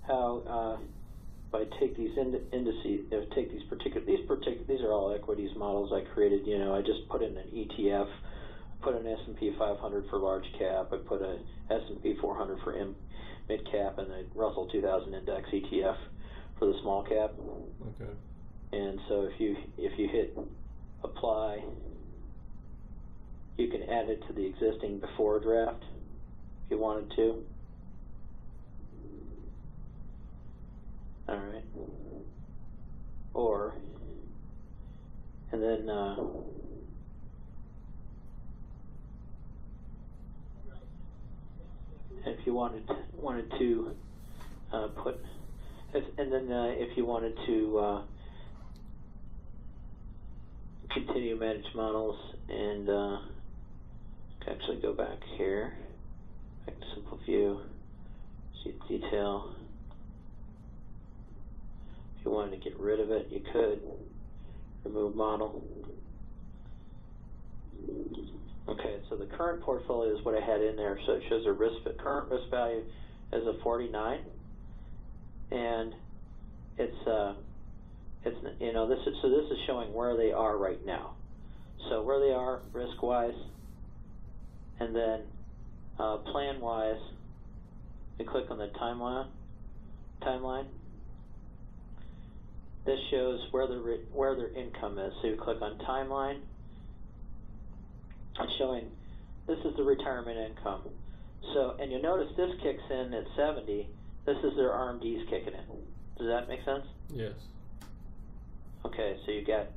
how if I take these indices, take these are all equities models I created. I just put in an ETF, put an S&P 500 for large cap, I put a S&P 400 for mid cap, and the Russell 2000 Index ETF for the small cap. Okay. And so if you hit apply, you can add it to the existing before draft if you wanted to. All right. And then if you wanted to put, and then if you wanted to continue manage models and actually go back here, back to simple view, see detail. If you wanted to get rid of it, you could remove model. Okay, so the current portfolio is what I had in there. So it shows a current risk value as a 49, and this is showing where they are right now. So where they are risk-wise, and then plan-wise, you click on the timeline. This shows where their income is. So you click on timeline. It's showing this is the retirement income. So, and you notice this kicks in at 70. This is their RMDs kicking in. Does that make sense? Yes. Okay, so you got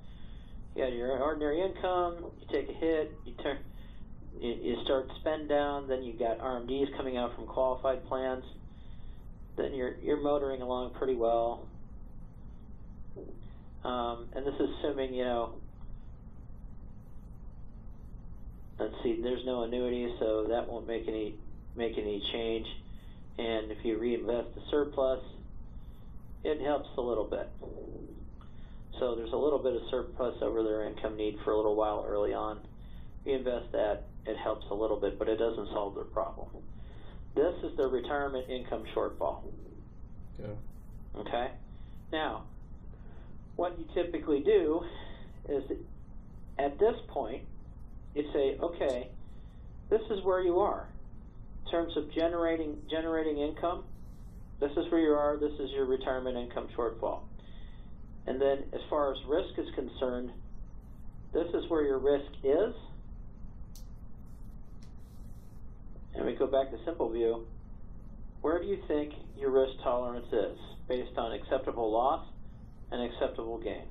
your ordinary income. You take a hit. You start spend down. Then you got RMDs coming out from qualified plans. Then you're motoring along pretty well. And this is assuming, let's see, there's no annuity, so that won't make any change. And if you reinvest the surplus, it helps a little bit. So there's a little bit of surplus over their income need for a little while early on. Reinvest that, it helps a little bit, but it doesn't solve their problem. This is the retirement income shortfall. Okay. Okay? Now, what you typically do is at this point, you say, okay, this is where you are in terms of generating income. This is where you are. This is your retirement income shortfall. And then as far as risk is concerned, this is where your risk is. And we go back to simple view. Where do you think your risk tolerance is based on acceptable loss and acceptable gain?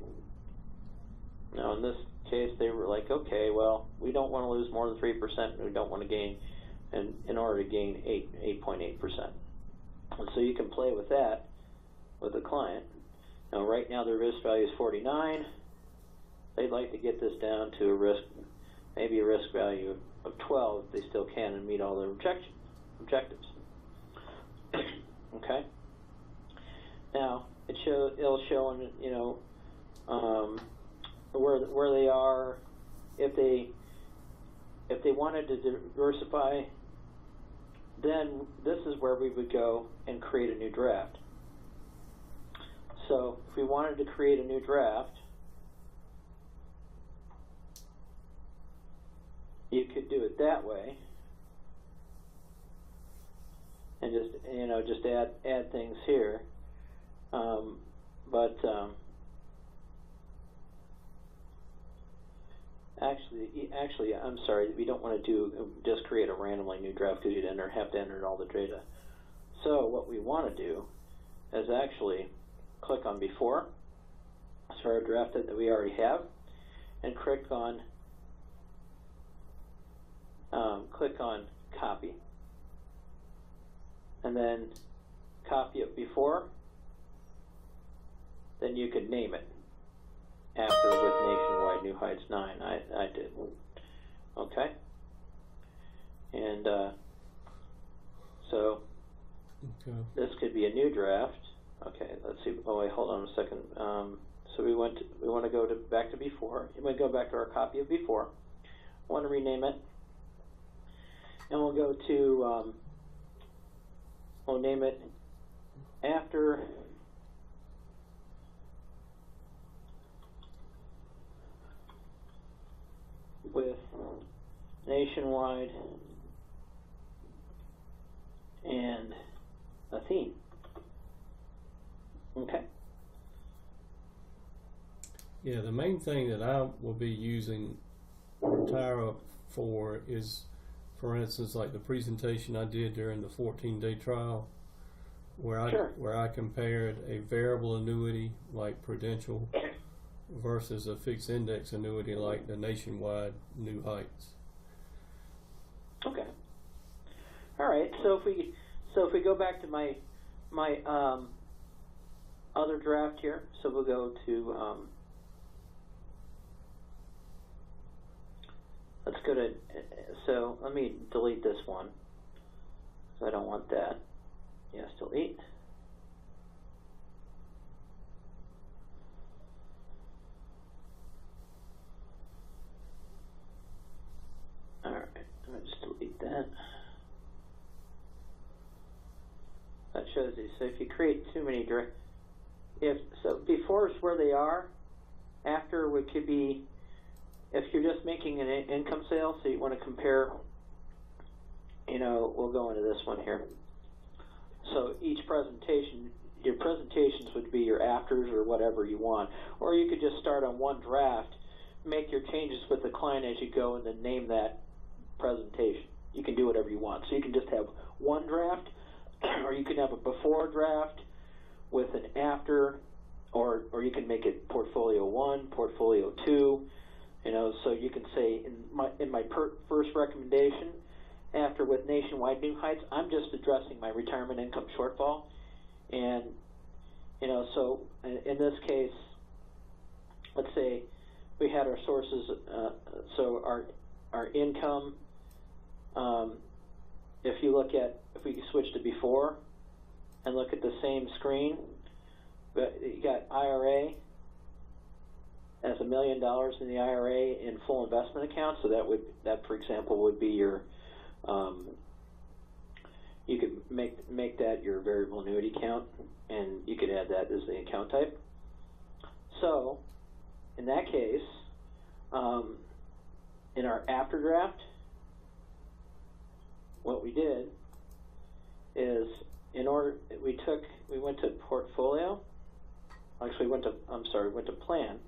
Now, in this case, they were like, okay, well, we don't want to lose more than 3%, and we don't want to gain, and in order to gain 8.8%. And so you can play with that with the client. Now, right now, their risk value is 49. They'd like to get this down to maybe a risk value of 12 if they still can and meet all their objectives. Okay. Now, it'll show, where they are. If they wanted to diversify, then this is where we would go and create a new draft. So if we wanted to create a new draft, you could do it that way, and just add things here. But actually, I'm sorry, we don't want to just create a randomly new draft because you'd have to enter all the data. So what we want to do is actually click on Before, so our draft that we already have, and click on Copy, and then copy it Before. Then you could name it after with Nationwide New Heights 9. I did. Okay. And so this could be a new draft. Okay, let's see. Oh wait, hold on a second. So we want to go back to Before. You want to go back to our copy of Before. Want to rename it, and we'll go to we'll name it after with Nationwide and Athene. Okay. Yeah, the main thing that I will be using RetireUP for is, for instance, like the presentation I did during the 14-day trial, where I compared a variable annuity like Prudential versus a fixed index annuity like the Nationwide New Heights. Okay. All right. So if we go back to my other draft here, so we'll go to let's go to, so let me delete this one, so I don't want that. Yes, delete. All right, let me just delete that. That shows you. So if you create too many Before is where they are. After would could be if you're just making an income sale, so you want to compare. We'll go into this one here. So each presentation, your presentations would be your afters or whatever you want, or you could just start on one draft, make your changes with the client as you go, and then name that presentation. You can do whatever you want. So you can just have one draft, or you can have a before draft with an after, or you can make it portfolio 1, portfolio 2. So you can say in my first recommendation, after with Nationwide New Heights, I'm just addressing my retirement income shortfall, and so in this case, let's say we had our sources. So our income. If we switch to Before and look at the same screen, but you got IRA as $1 million in the IRA in full investment account. So that for example would be your you could make that your variable annuity account, and you could add that as the account type. So in that case, in our after draft, what we did is we went to portfolio. Actually, we went to plan,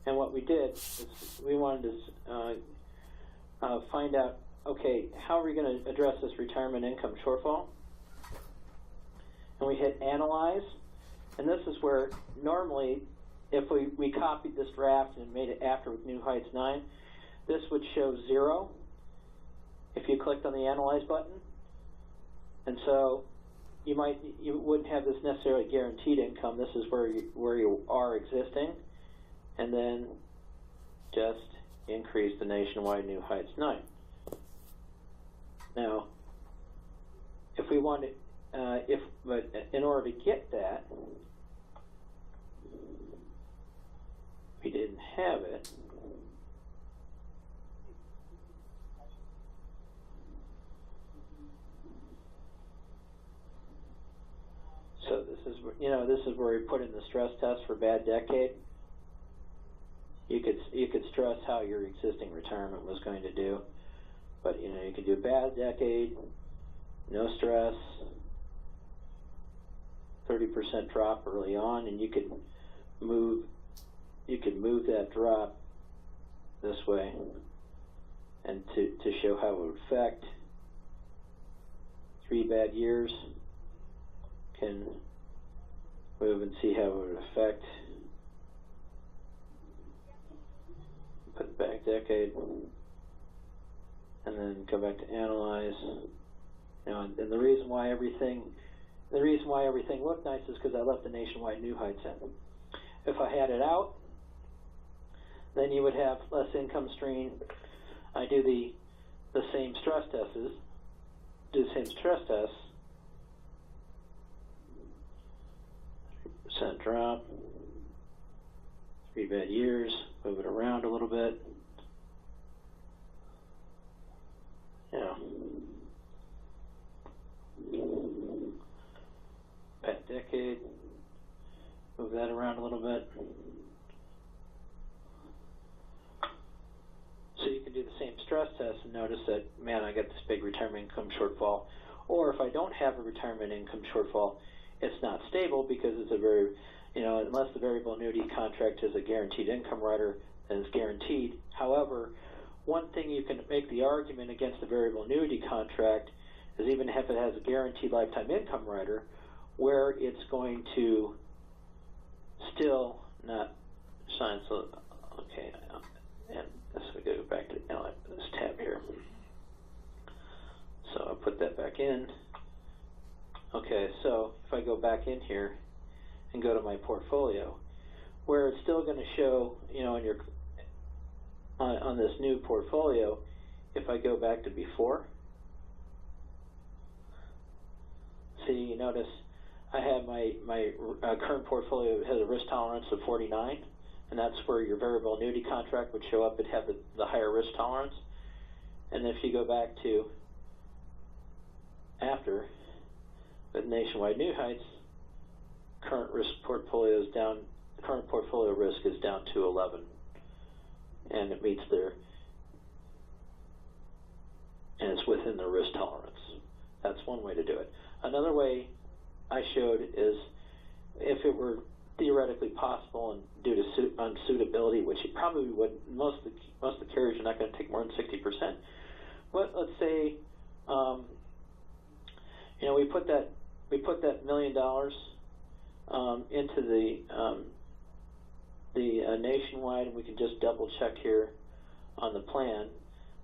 and what we did is we wanted to find out, okay, how are we going to address this retirement income shortfall? And we hit Analyze, and this is where normally, if we copied this draft and made it after with New Heights 9, this would show 0 if you clicked on the Analyze button. And so you wouldn't have this necessarily guaranteed income. This is where you are existing, and then just increase the Nationwide New Heights 9. Now, if we wanted, but in order to get that, we didn't have it. So this is where we put in the stress test for bad decade. You could stress how your existing retirement was going to do, but you could do bad decade, no stress, 30% drop early on, and you could move that drop this way, and to show how it would affect 3 bad years, can move and see how it would affect, put back decade, and then go back to analyze. You know, and the reason why everything looked nice is because I left the nationwide new heights in. If I had it out, then you would have less income stream. I do the same stress tests. Do the same stress tests. 3% drop. 3 bad years. Move it around a little bit. Yeah. Bad decade. Move that around a little bit. So you can do the same stress test and notice that, man, I got this big retirement income shortfall. Or if I don't have a retirement income shortfall, it's not stable because it's a very, you know, unless the variable annuity contract is a guaranteed income rider, then it's guaranteed. However, one thing you can make the argument against the variable annuity contract is even if it has a guaranteed lifetime income rider, where it's going to still not shine. So, okay, and so we go back to this tab here. So I'll put that back in. Okay, so if I go back in here and go to my portfolio, where it's still going to show, you know, in your on this new portfolio, if I go back to before, see, you notice I have my current portfolio has a risk tolerance of 49, and that's where your variable annuity contract would show up. It'd have the higher risk tolerance. And if you go back to after, with Nationwide New Heights, current risk portfolio is down. Current portfolio risk is down to 11, and it meets their, and it's within the risk tolerance. That's one way to do it. Another way I showed is if it were theoretically possible and due to unsuitability, which it probably would, most of the carriers are not going to take more than 60%. But let's say, you know, we put that $1 million into the Nationwide, and we can just double check here on the plan.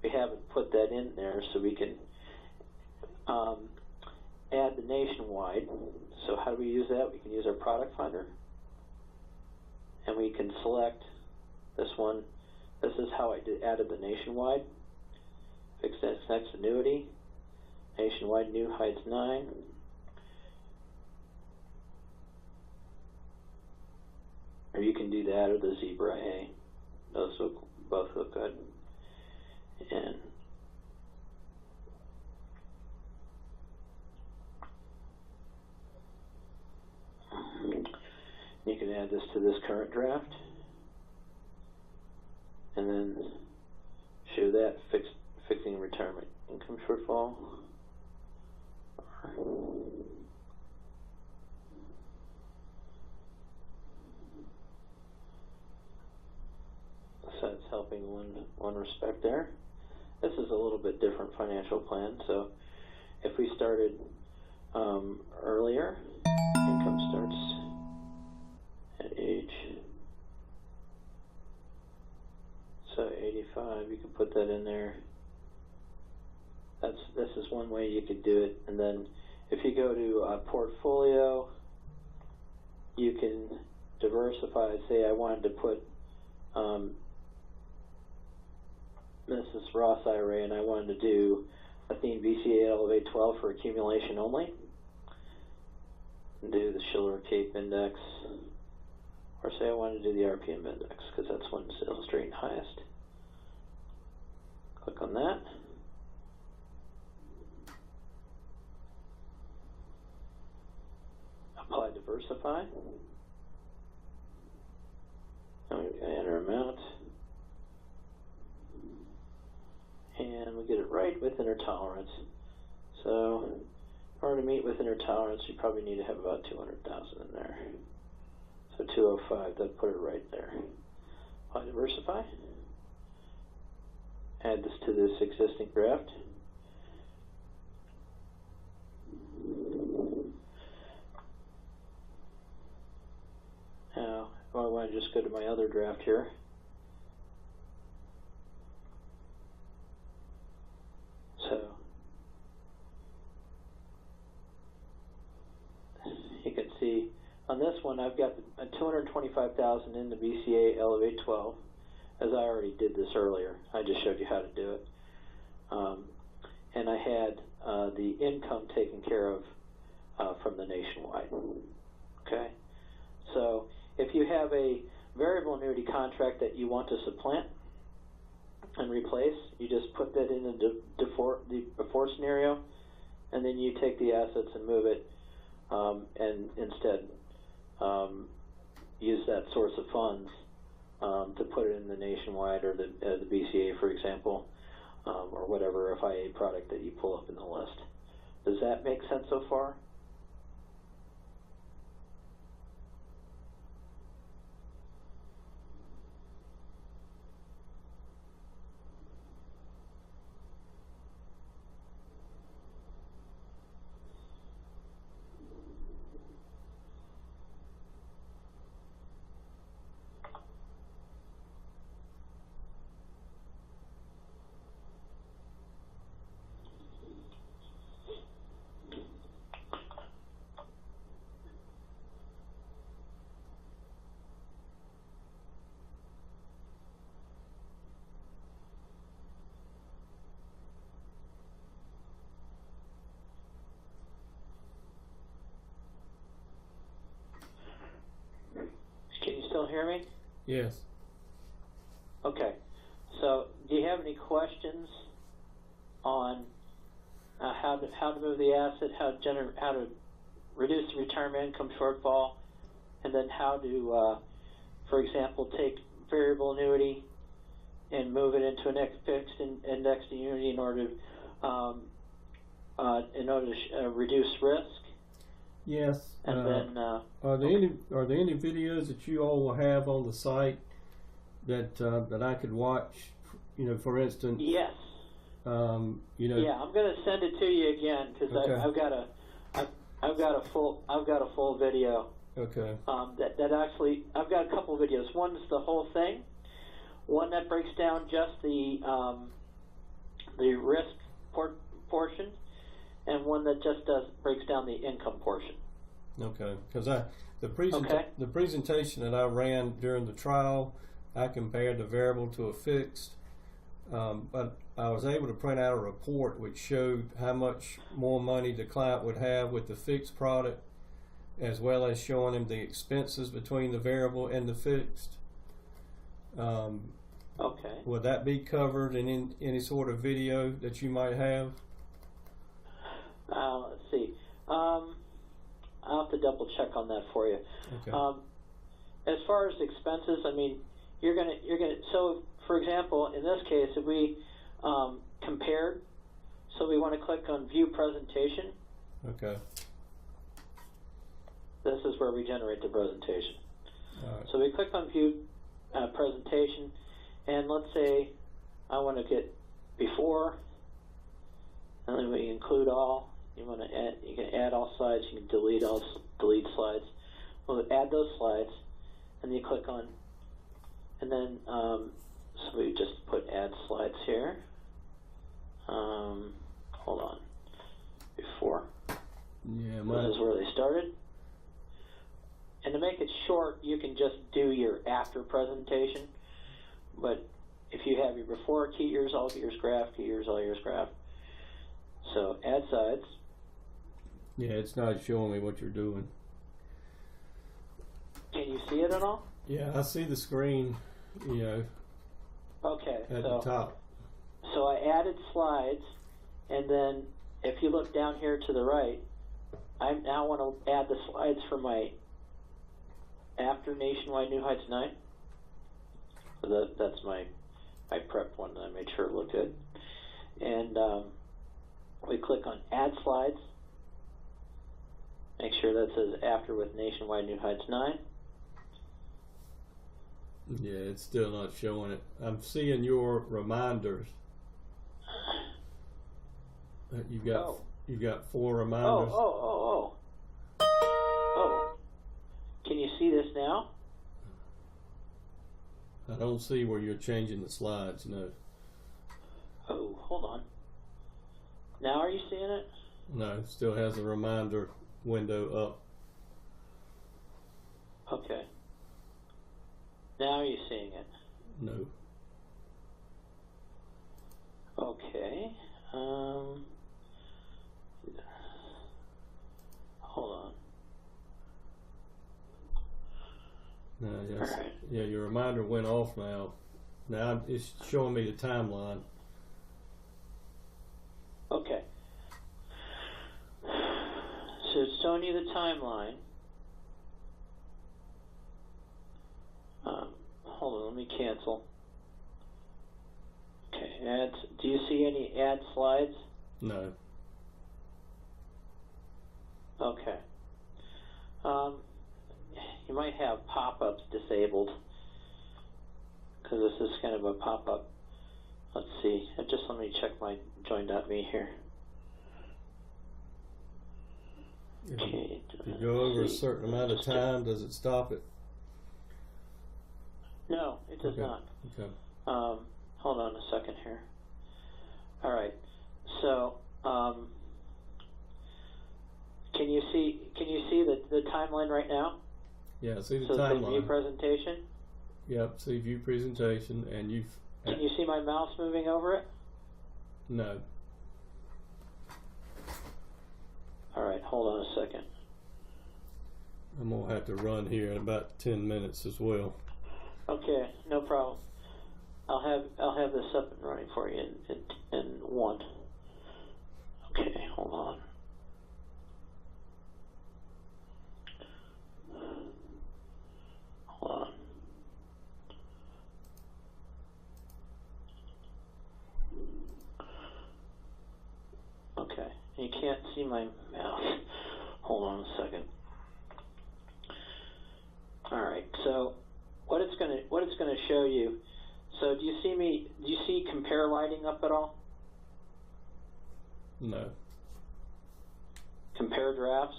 We haven't put that in there, so we can add the Nationwide. So how do we use that? We can use our product finder, and we can select this one. This is how I added the Nationwide. Fixed index annuity, Nationwide New Heights 9. Or you can do that or the Zebra A. Those both look good. And you can add this to this current draft, and then show that fixing retirement income shortfall. So it's helping one respect there. This is a little bit different financial plan. So if we started earlier, income starts at age, so 85, you can put that in there. This is one way you could do it. And then if you go to portfolio, you can diversify. Say I wanted to put Mrs. Ross IRA, and I wanted to do Athene VCA Elevate 12 for accumulation only. And do the Schiller Cape Index, or say I wanted to do the RPM Index because that's one's illustrating highest. Click on that. Apply diversify. And we enter amount. And we get it right within our tolerance. So In order to meet within her tolerance, you probably need to have about 200,000 in there. So 205, that put it right there. Apply diversify. Add this to this existing draft. Now, I want to just go to my other draft here. So, you can see on this one I've got 225,000 in the BCA Elevate 12, as I already did this earlier. I just showed you how to do it. And I had the income taken care of from the Nationwide. Okay? So if you have a variable annuity contract that you want to supplant and replace, you just put that in the before scenario, and then you take the assets and move it, and instead use that source of funds to put it in the Nationwide or the BCA, for example, or whatever FIA product that you pull up in the list. Does that make sense so far? Can you still hear me? Yes. Okay. So, do you have any questions on how to move the asset, how to reduce the retirement income shortfall, and then how to, for example, take variable annuity and move it into a fixed indexed annuity in order to reduce risk? Yes. And then are there any videos that you all will have on the site that I could watch? You know, for instance. Yes. You know. Yeah, I'm going to send it to you again because Okay. I've got a full video. Okay. That actually I've got a couple of videos. One is the whole thing. One that breaks down just the risk portion, and one that just breaks down the income portion. Okay, because the presentation that I ran during the trial, I compared the variable to a fixed, but I was able to print out a report which showed how much more money the client would have with the fixed product, as well as showing him the expenses between the variable and the fixed. Okay. Would that be covered in any sort of video that you might have? Let's see. I'll have to double check on that for you. Okay. As far as expenses, I mean, you're gonna. So, for example, in this case, if we compared, so we want to click on View Presentation. Okay. This is where we generate the presentation. All right. So we click on View Presentation, and let's say I want to get before, and then we include all. You want to add, you can add all slides. You can delete slides. We'll add those slides, and you click on, and then so we just put Add Slides here. Hold on. Before. Yeah. This is where they started. And to make it short, you can just do your after presentation. But if you have your before, key years, all years graph, key years, all years graph. So add sides. Yeah, it's not showing me what you're doing. Can you see it at all? Yeah, I see the screen, you know, Okay. at the top. So I added slides, and then if you look down here to the right, I now want to add the slides for my after Nationwide New Heights 9. So that's my prep one that I made sure it looked good. And we click on Add Slides, Make sure that says after with Nationwide New Heights 9. Yeah, it's still not showing it. I'm seeing your reminders. You've got 4 reminders. Oh. Can you see this now? I don't see where you're changing the slides, no. Oh, hold on. Now are you seeing it? No, it still has a reminder window up. Okay. Now are you seeing it? No. Okay. Hold on. No, yes. All right. Yeah, your reminder went off now. Now it's showing me the timeline. Okay. So it's showing you the timeline. Hold on, let me cancel. Okay, ads. Do you see any ad slides? No. Okay. You might have pop-ups disabled because this is kind of a pop-up. Let's see. Just let me check my join.me here. Okay. If you go over a certain amount of time, does it stop it? No, it does not. Okay. Hold on a second here. All right. So, can you see the timeline right now? Yeah, see the so timeline. So view presentation. Yep, see view presentation, and you've. Can you see my mouse moving over it? No. All right, hold on a second. I'm gonna have to run here in about 10 minutes as well. Okay, no problem. I'll have this up and running for you in 1. Okay, hold on. Hold on. Okay, you can't see my mouse. Hold on a second. All right, so what it's gonna show you. So do you see compare lighting up at all? No. Compare drafts?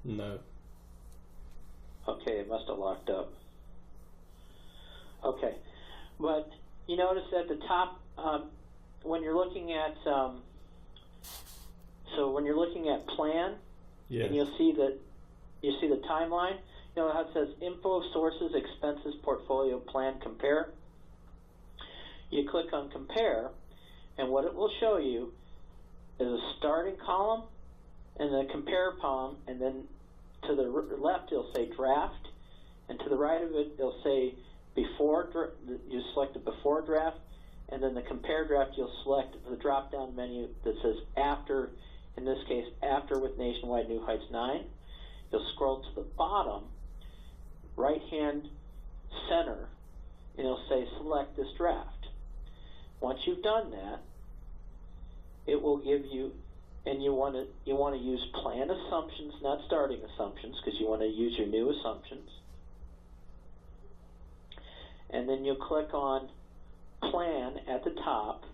No. Okay, it must have locked up. Okay, but you notice at the top when you're looking at when you're looking at plan, yes. And you see the timeline. You know how it says info, sources, expenses, portfolio, plan, compare? You click on compare, and what it will show you is a starting column and a compare column, and then to the left it'll say draft, and to the right of it it'll say before. You select the before draft, and then the compare draft you'll select the drop-down menu that says after. In this case, after with Nationwide New Heights 9. You'll scroll to the bottom, right-hand center, and it'll say select this draft. Once you've done that, it will give you, and you want to use plan assumptions, not starting assumptions, because you want to use your new assumptions. And then you'll click on plan at the top,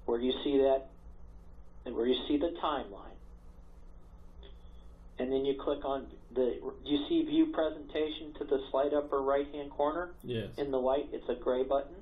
where you see that, and where you see the timeline. And then you click on do you see view presentation to the slight upper right hand corner? Yes. In the white, it's a gray button.